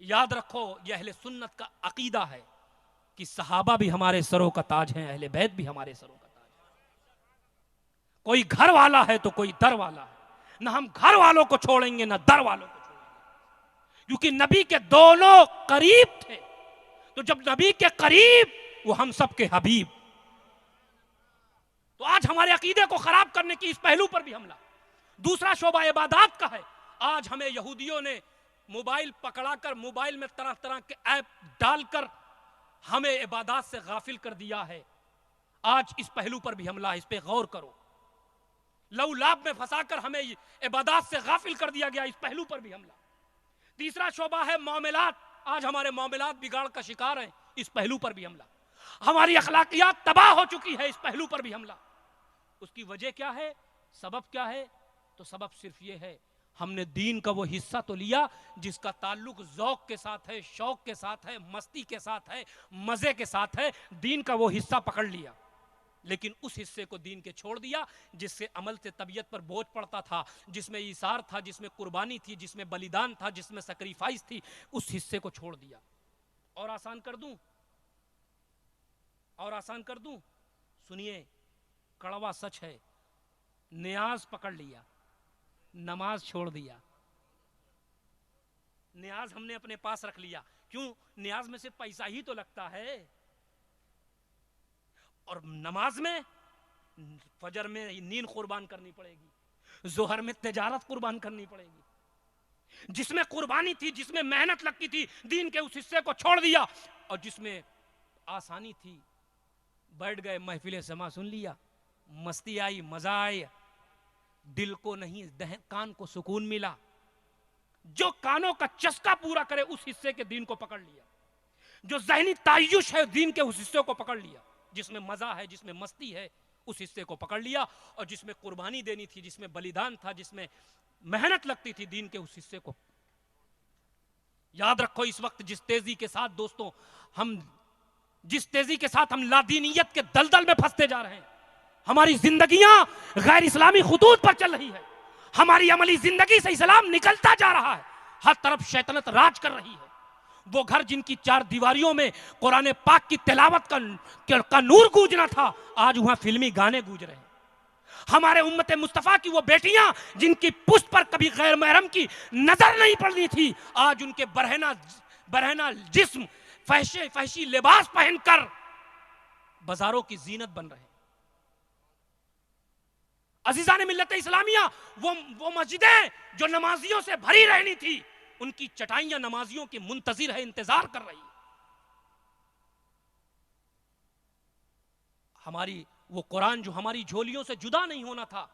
याद रखो, यह अहले सुन्नत का अकीदा है कि सहाबा भी हमारे सरों का ताज है, अहले बैत भी हमारे सरों का ताज है। कोई घर वाला है तो कोई दर वाला है। ना हम घर वालों को छोड़ेंगे ना दर वालों को छोड़ेंगे, क्योंकि नबी के दोनों करीब थे। तो जब नबी के करीब, वो हम सब के हबीब। तो आज हमारे अकीदे को खराब करने की इस पहलू पर भी हमला। दूसरा शोबा इबादत का है। आज हमें यहूदियों ने मोबाइल पकड़ाकर, मोबाइल में तरह तरह के ऐप डालकर हमें इबादत से गाफिल कर दिया है। आज इस पहलू पर भी हमला है, इस पे गौर करो। लव लाभ में फंसाकर हमें इबादत से गाफिल कर दिया गया, इस पहलू पर भी हमला। तीसरा शोबा है मामलात। आज हमारे मामलात बिगाड़ का शिकार हैं, इस पहलू पर भी हमला। हमारी अखलाकियात तबाह हो चुकी है, इस पहलू पर भी हमला। उसकी वजह क्या है? सबब क्या है? तो सबब सिर्फ ये है, हमने दीन का वो हिस्सा तो लिया जिसका ताल्लुक ज़ौक के साथ है, शौक के साथ है, मस्ती के साथ है, मज़े के साथ है। दीन का वो हिस्सा पकड़ लिया, लेकिन उस हिस्से को दीन के छोड़ दिया जिससे अमल से तबीयत पर बोझ पड़ता था, जिसमें ईसार था, जिसमें कुर्बानी थी, जिसमें बलिदान था, जिसमें सैक्रिफाइस थी। उस हिस्से को छोड़ दिया। और आसान कर दूं, और आसान कर दूं, सुनिए, कड़वा सच है। नियाज पकड़ लिया, नमाज छोड़ दिया। नियाज हमने अपने पास रख लिया। क्यों? नियाज में से पैसा ही तो लगता है, और नमाज में फजर में नींद कुर्बान करनी पड़ेगी, जोहर में तिजारत कुर्बान करनी पड़ेगी। जिसमें कुर्बानी थी, जिसमें मेहनत लगती थी, दीन के उस हिस्से को छोड़ दिया। और जिसमें आसानी थी, बैठ गए, महफिल समा सुन लिया, मस्ती आई, मजा आया, दिल को नहीं कान को सुकून मिला। जो कानों का चस्का पूरा करे उस हिस्से के दीन को पकड़ लिया, जो ज़हनी तायुश है दीन के उस हिस्से को पकड़ लिया, जिसमें मजा है, जिसमें मस्ती है, उस हिस्से को पकड़ लिया, और जिसमें कुर्बानी देनी थी, जिसमें बलिदान था, जिसमें मेहनत लगती थी, दीन के उस हिस्से को। याद रखो, इस वक्त जिस तेजी के साथ दोस्तों हम लादीनियत के दलदल में फंसते जा रहे हैं, हमारी जिंदगियां गैर इस्लामी खुतूत पर चल रही है, हमारी अमली जिंदगी से इस्लाम निकलता जा रहा है, हर तरफ शैतानत राज कर रही है। वो घर जिनकी चार दीवारियों में कुरान पाक की तिलावत का नूर गूंजना था, आज वहां फिल्मी गाने गूंज रहे हैं। हमारे उम्मत मुस्तफा की वो बेटियां जिनकी पुष्ट पर कभी गैर महरम की नजर नहीं पड़नी थी, आज उनके बरहना जिस्म फहशी लिबास पहनकर बाजारों की जीनत बन रहे हैं। अजीजान मिल्लत इस्लामिया, वो मस्जिदें जो नमाजियों से भरी रहनी थी, उनकी चटाइयां नमाजियों की मुंतजिर है, इंतजार कर रही है। हमारी वो कुरान जो हमारी झोलियों से जुदा नहीं होना था,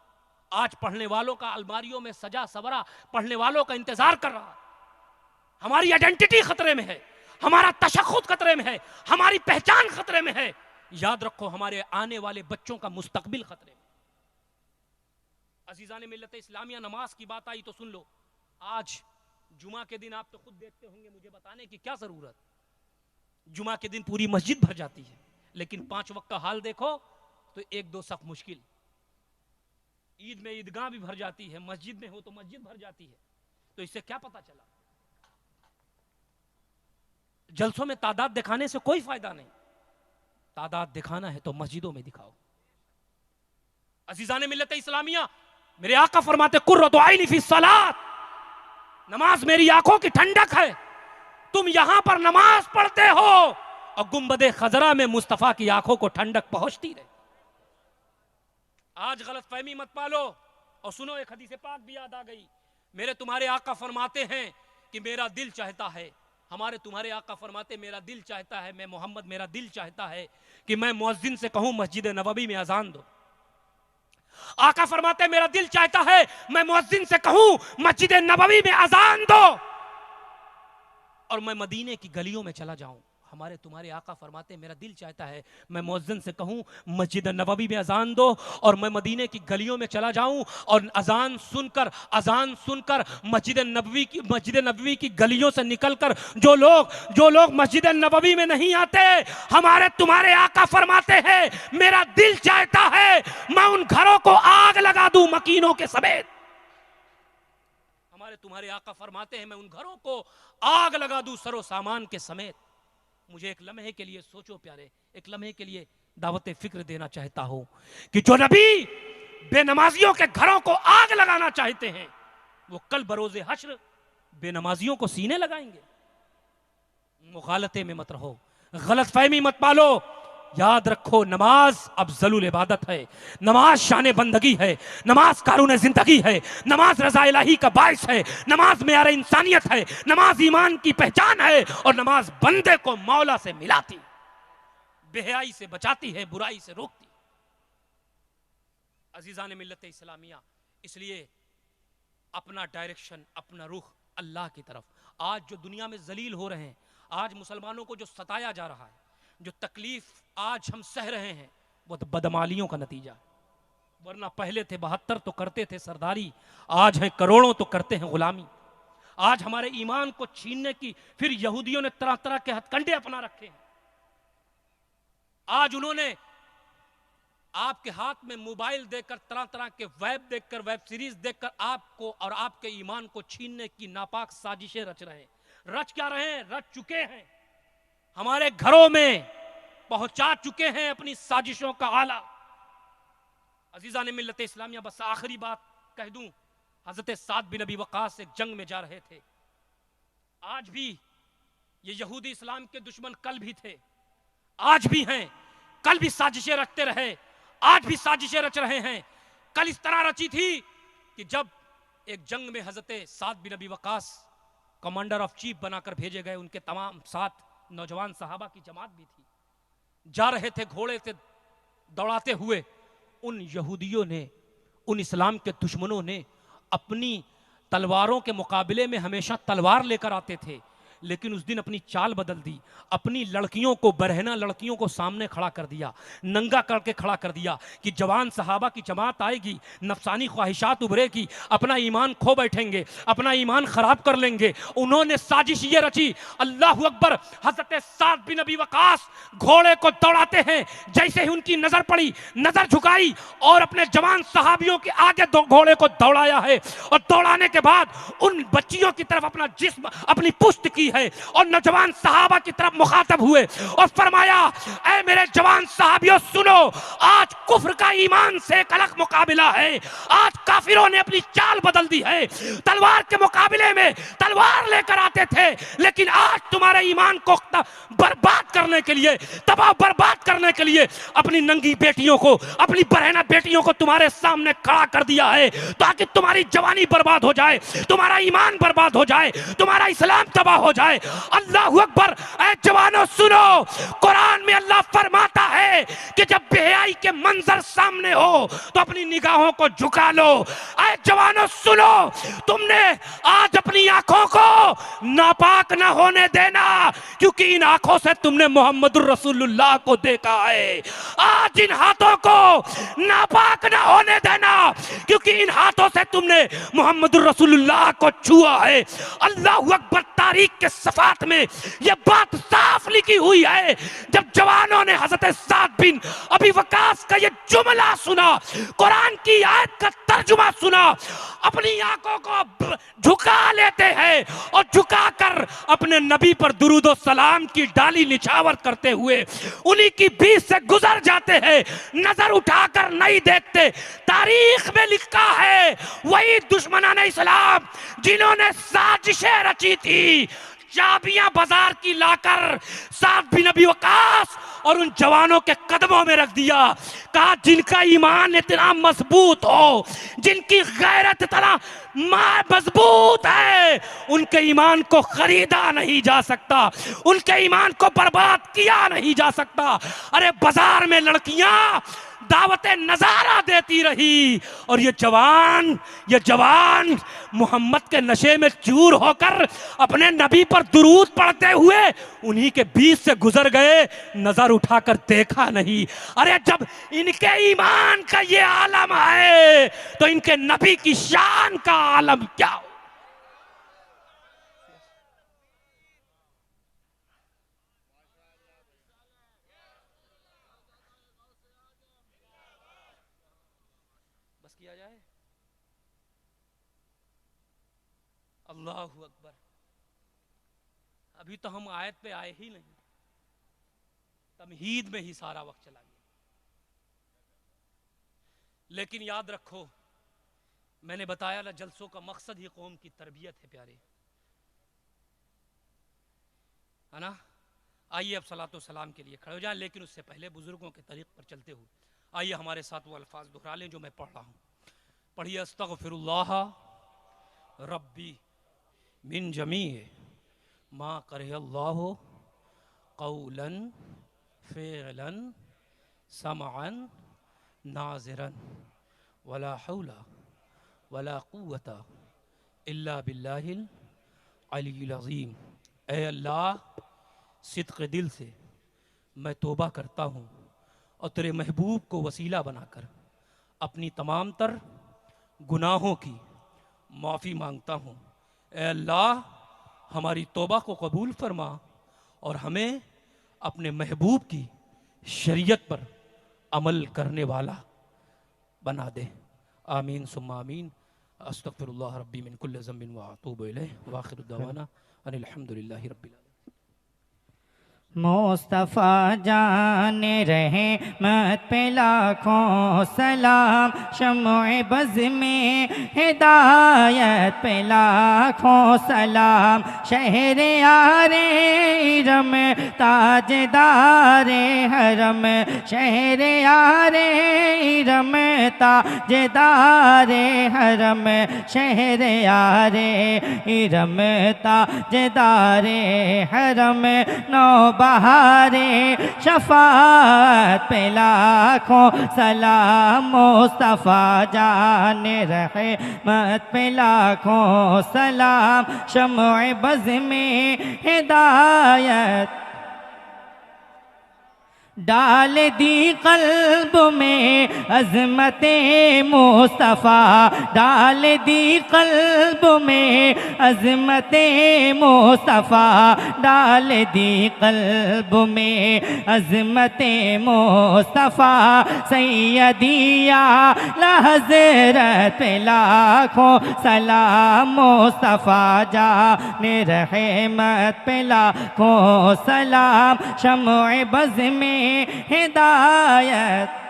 आज पढ़ने वालों का अलमारियों में सजा सवरा पढ़ने वालों का इंतजार कर रहा है। हमारी आइडेंटिटी खतरे में है, हमारा तशख्खुस खतरे में है, हमारी पहचान खतरे में है। याद रखो, हमारे आने वाले बच्चों का मुस्तकबिल खतरे में। अजीजान मिल्लत इस्लामिया, नमाज की बात आई तो सुन लो। आज जुमा के दिन आप तो खुद देखते होंगे, मुझे बताने की क्या जरूरत, जुमा के दिन पूरी मस्जिद भर जाती है, लेकिन 5 वक्त का हाल देखो तो 1-2 सफ मुश्किल। ईद में ईदगाह भी भर जाती है, मस्जिद में हो तो मस्जिद भर जाती है। तो इससे क्या पता चला, जलसों में तादाद दिखाने से कोई फायदा नहीं, तादाद दिखाना है तो मस्जिदों में दिखाओ। अजीजान मिल्लत इस्लामिया, मेरे आका फरमाते कुर्रतु आइनी फी सलात, नमाज मेरी आंखों की ठंडक है। तुम यहां पर नमाज पढ़ते हो और गुंबदे खजरा में मुस्तफा की आंखों को ठंडक पहुंचती रहे। आज गलत फहमी मत पालो। और सुनो, एक हदीस पाक भी याद आ गई। मेरे तुम्हारे आका फरमाते हैं कि मेरा दिल चाहता है, हमारे तुम्हारे आका फरमाते मेरा दिल चाहता है, मैं मोहम्मद मेरा दिल चाहता है कि मैं मुअज्जिन से कहूं मस्जिद नबवी में अजान दो। आका फरमाते मेरा दिल चाहता है मैं मुअज्जिन से कहूं मस्जिद नबवी में अजान दो, और मैं मदीने की गलियों में चला जाऊं। हमारे तुम्हारे आका फरमाते मेरा दिल चाहता है मैं मुअज्जिन से कहूं मस्जिद नबवी में अजान दो, और मैं मदीने की गलियों में चला जाऊं और अजान सुनकर मस्जिद नबवी की गलियों से निकलकर जो लोग मस्जिद नबवी में नहीं आते, हमारे तुम्हारे आका फरमाते हैं मेरा दिल चाहता है मैं उन घरों को आग लगा दूं मकीनों के समेत। हमारे तुम्हारे आका फरमाते हैं मैं उन घरों को आग लगा दूं सरो सामान के समेत। मुझे एक लम्हे के लिए सोचो प्यारे, एक लम्हे के लिए दावत फिक्र देना चाहता हूं कि जो नबी बेनमाजियों के घरों को आग लगाना चाहते हैं, वो कल बरोज़े हश्र बेनमाजियों को सीने लगाएंगे। मुखालते में मत रहो, गलत फहमी मत पालो। याद रखो, नमाज अफजलुल इबादत है, नमाज शान बंदगी है, नमाज कारून जिंदगी है, नमाज रज़ा इलाही का बाइस है, नमाज मेयार इंसानियत है, नमाज ईमान की पहचान है, और नमाज बंदे को मौला से मिलाती, बेहयाई से बचाती है, बुराई से रोकती। अजीजान मिल्लत इस्लामिया, इसलिए अपना डायरेक्शन, अपना रुख अल्लाह की तरफ। आज जो दुनिया में जलील हो रहे हैं, आज मुसलमानों को जो सताया जा रहा है, जो तकलीफ आज हम सह रहे हैं, वो तो बदमालियों का नतीजा है। वरना पहले थे 72 तो करते थे सरदारी, आज है करोड़ों तो करते हैं गुलामी। आज हमारे ईमान को छीनने की फिर यहूदियों ने तरह तरह के हथकंडे अपना रखे हैं। आज उन्होंने आपके हाथ में मोबाइल देकर, तरह तरह के वेब सीरीज देखकर आपको और आपके ईमान को छीनने की नापाक साजिशें रच रहे हैं। रच क्या रहे हैं? रच चुके हैं, हमारे घरों में पहुंचा चुके हैं अपनी साजिशों का आला। अजीजा ने मिल्लत इस्लामिया, बस आखिरी बात कह दूं, हजरत साद बिन अबी वक़ास एक जंग में जा रहे थे। आज भी ये यहूदी इस्लाम के दुश्मन कल भी थे, आज भी हैं, कल भी साजिशें रचते रहे, आज भी साजिशें रच रहे हैं। कल इस तरह रची थी कि जब एक जंग में हजरत साद बिन अबी वक़ास कमांडर ऑफ चीफ बनाकर भेजे गए, उनके तमाम साथ नौजवान सहाबा की जमात भी थी, जा रहे थे घोड़े से दौड़ाते हुए। उन यहूदियों ने, उन इस्लाम के दुश्मनों ने अपनी तलवारों के मुकाबले में हमेशा तलवार लेकर आते थे, लेकिन उस दिन अपनी चाल बदल दी। अपनी लड़कियों को, बरहना लड़कियों को सामने खड़ा कर दिया, नंगा करके खड़ा कर दिया कि जवान सहाबा की जमात आएगी, नफसानी ख्वाहिशात उभरेगी, अपना ईमान खो बैठेंगे, अपना ईमान खराब कर लेंगे। उन्होंने साजिश ये रची, अल्लाह अकबर, हजरत साद बिन अबी वकास घोड़े को दौड़ाते हैं, जैसे ही उनकी नजर पड़ी, नजर झुकाई और अपने जवान सहाबियों के आगे घोड़े को दौड़ाया है, और दौड़ाने के बाद उन बच्चियों की तरफ अपना जिस्म, अपनी पुश्त की है, और नौजवान सहाबा की तरफ मुखातब हुए और फरमाया, ऐ मेरे जवान सहाबियों सुनो, आज कुफ्र का ईमान से एक अलग मुकाबला है। आज काफिरों ने अपनी चाल बदल दी है। तलवार के मुकाबले में तलवार लेकर आते थे, लेकिन आज तुम्हारे ईमान को बर्बाद करने के लिए, तबाह बर्बाद करने के लिए अपनी नंगी बेटियों को, अपनी बहना बेटियों को तुम्हारे सामने खड़ा कर दिया है, ताकि तुम्हारी जवानी बर्बाद हो जाए, तुम्हारा ईमान बर्बाद हो जाए, तुम्हारा इस्लाम तबाह हो जाए। अल्लाह अकबर। ऐ जवानों सुनो, कुरान में अल्लाह फरमाता है कि जब बेहयाई के मंजर सामने हो तो अपनी निगाहों को झुका लो। ऐ जवानों सुनो, तुमने आज अपनी आंखों को नापाक ना होने देना, क्योंकि इन आंखों से तुमने मोहम्मदुर रसूलुल्लाह को देखा है। आज इन हाथों को नापाक ना होने देना, क्योंकि इन हाथों से तुमने मोहम्मदुर रसूलुल्लाह को छुआ है। अल्लाह अकबर। तारीख के सफात में यह बात साफ लिखी हुई है। जब जवानों ने हजरत साद बिन अबी वकास का यह जुमला सुना, कुरान की आयत का तर्जुमा सुना, अपनी आंखों को झुका लेते हैं और झुकाकर अपने नबी पर दुरूद और सलाम की डाली निछावर करते हुए उन्हीं की बीच से गुजर जाते हैं, नजर उठाकर नहीं देखते। तारीख में लिखा है, वही दुश्मनाने इस्लाम जिन्होंने साजिशें रची थी, चाबियां बाजार की लाकर साद बिन अबी वकास और उन जवानों के कदमों में रख दिया। कहा, जिनका ईमान इतना मजबूत हो, जिनकी गैरत इतना मजबूत है, उनके ईमान को खरीदा नहीं जा सकता, उनके ईमान को बर्बाद किया नहीं जा सकता। अरे बाजार में लड़कियां दावतें नजारा देती रही और ये जवान मोहम्मद के नशे में चूर होकर अपने नबी पर दुरूद पढ़ते हुए उन्हीं के बीच से गुजर गए, नजर उठाकर देखा नहीं। अरे जब इनके ईमान का ये आलम है तो इनके नबी की शान का आलम क्या हो। बस किया जाए। अल्लाह अकबर। अभी तो हम आयत पे आए ही नहीं, तमहीद में ही सारा वक्त चला गया। लेकिन याद रखो, मैंने बताया ना, जलसों का मकसद ही कौम की तरबियत है प्यारे, है ना। आइए अब सलातो सलाम के लिए खड़े हो जाएं, लेकिन उससे पहले बुजुर्गों के तरीक़ पर चलते हुए आइए हमारे साथ वो अल्फाज दोहरा लें जो मैं पढ़ रहा हूँ। पढ़िए, अस्तगफिरुल्लाह रब्बी मिन जमी मा करहल्लाहु कौलन फ़िअलन समअन नाज़िरन वला हौला वला कुव्वता इल्ला बिल्लाहिल अलील अज़ीम। ऐ अल्लाह, सिद्क़ दिल से मैं तौबा करता हूँ और तेरे महबूब को वसीला बनाकर अपनी तमाम तर गुनाहों की माफ़ी मांगता हूँ। ऐ अल्लाह, हमारी तौबा को कबूल फरमा और हमें अपने महबूब की शरीयत पर अमल करने वाला बना दे। आमीन सुम्मा आमीन। अस्तगफिरुल्लाह रब्बी मिन कुल्लि ज़ंबिन व अतूबु इलैहि व आखिरु दअवाना अनिल हम्दुलिल्लाहि रब्बिल आलमीन। मुस्तफ़ा जाने रहे मत पे लाखों सलाम, शम्ओ बज़ में हिदायत पे लाखों सलाम, शहरे यारे इरम ताजदारे हरम, शहरे यारे इरम ताजदारे हरम, शहरे यारे इरम ताजदारे हरम, नौ बहारे शफात पे लाखों सलाम मुस्तफ़ा जाने रहमत पे लाखों सलाम शम्अ बज़ में हिदायत डाल दी क़ल्ब में अज़मते मुस्तफ़ा डाल दी क़ल्ब में अज़मते मुस्तफ़ा डाल दी क़ल्ब में अज़मते मुस्तफ़ा सैयदिया हज़रत पे लाखों सलाम मुस्तफ़ा जाने रहमत पे लाखों सलाम शम्अ बज़ में हिदायत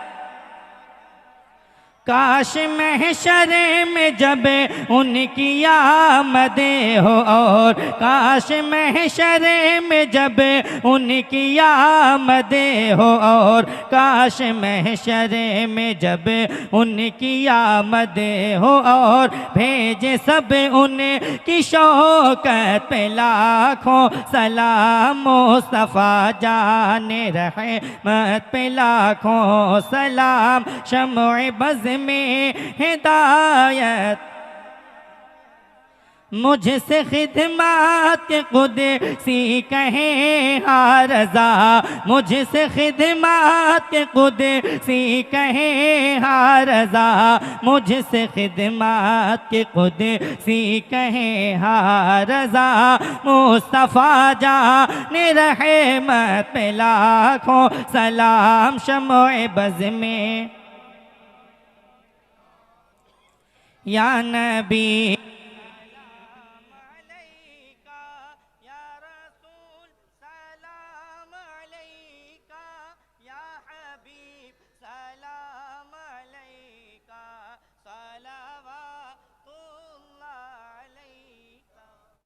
काश महशर में जब उनकी आमद हो और काश महशर में जब उनकी आमद हो और काश महशर में जब उनकी आमद हो और भेजे सब उनकी शौकत पे लाखों सलाम मुस्तफ़ा जाने रहमत पे लाखों सलाम शम्अ बज़ में हिदायत मुझसे खिदमत के कुदसी कहें हाँ रज़ा मुझसे खिदमत के कुदसी कहें हाँ रज़ा मुझसे खिदमत के कुदसी कहें हाँ रज़ा मुस्तफ़ा जाने रहमत पे लाखों सलाम शम्अ बज़ में या नबी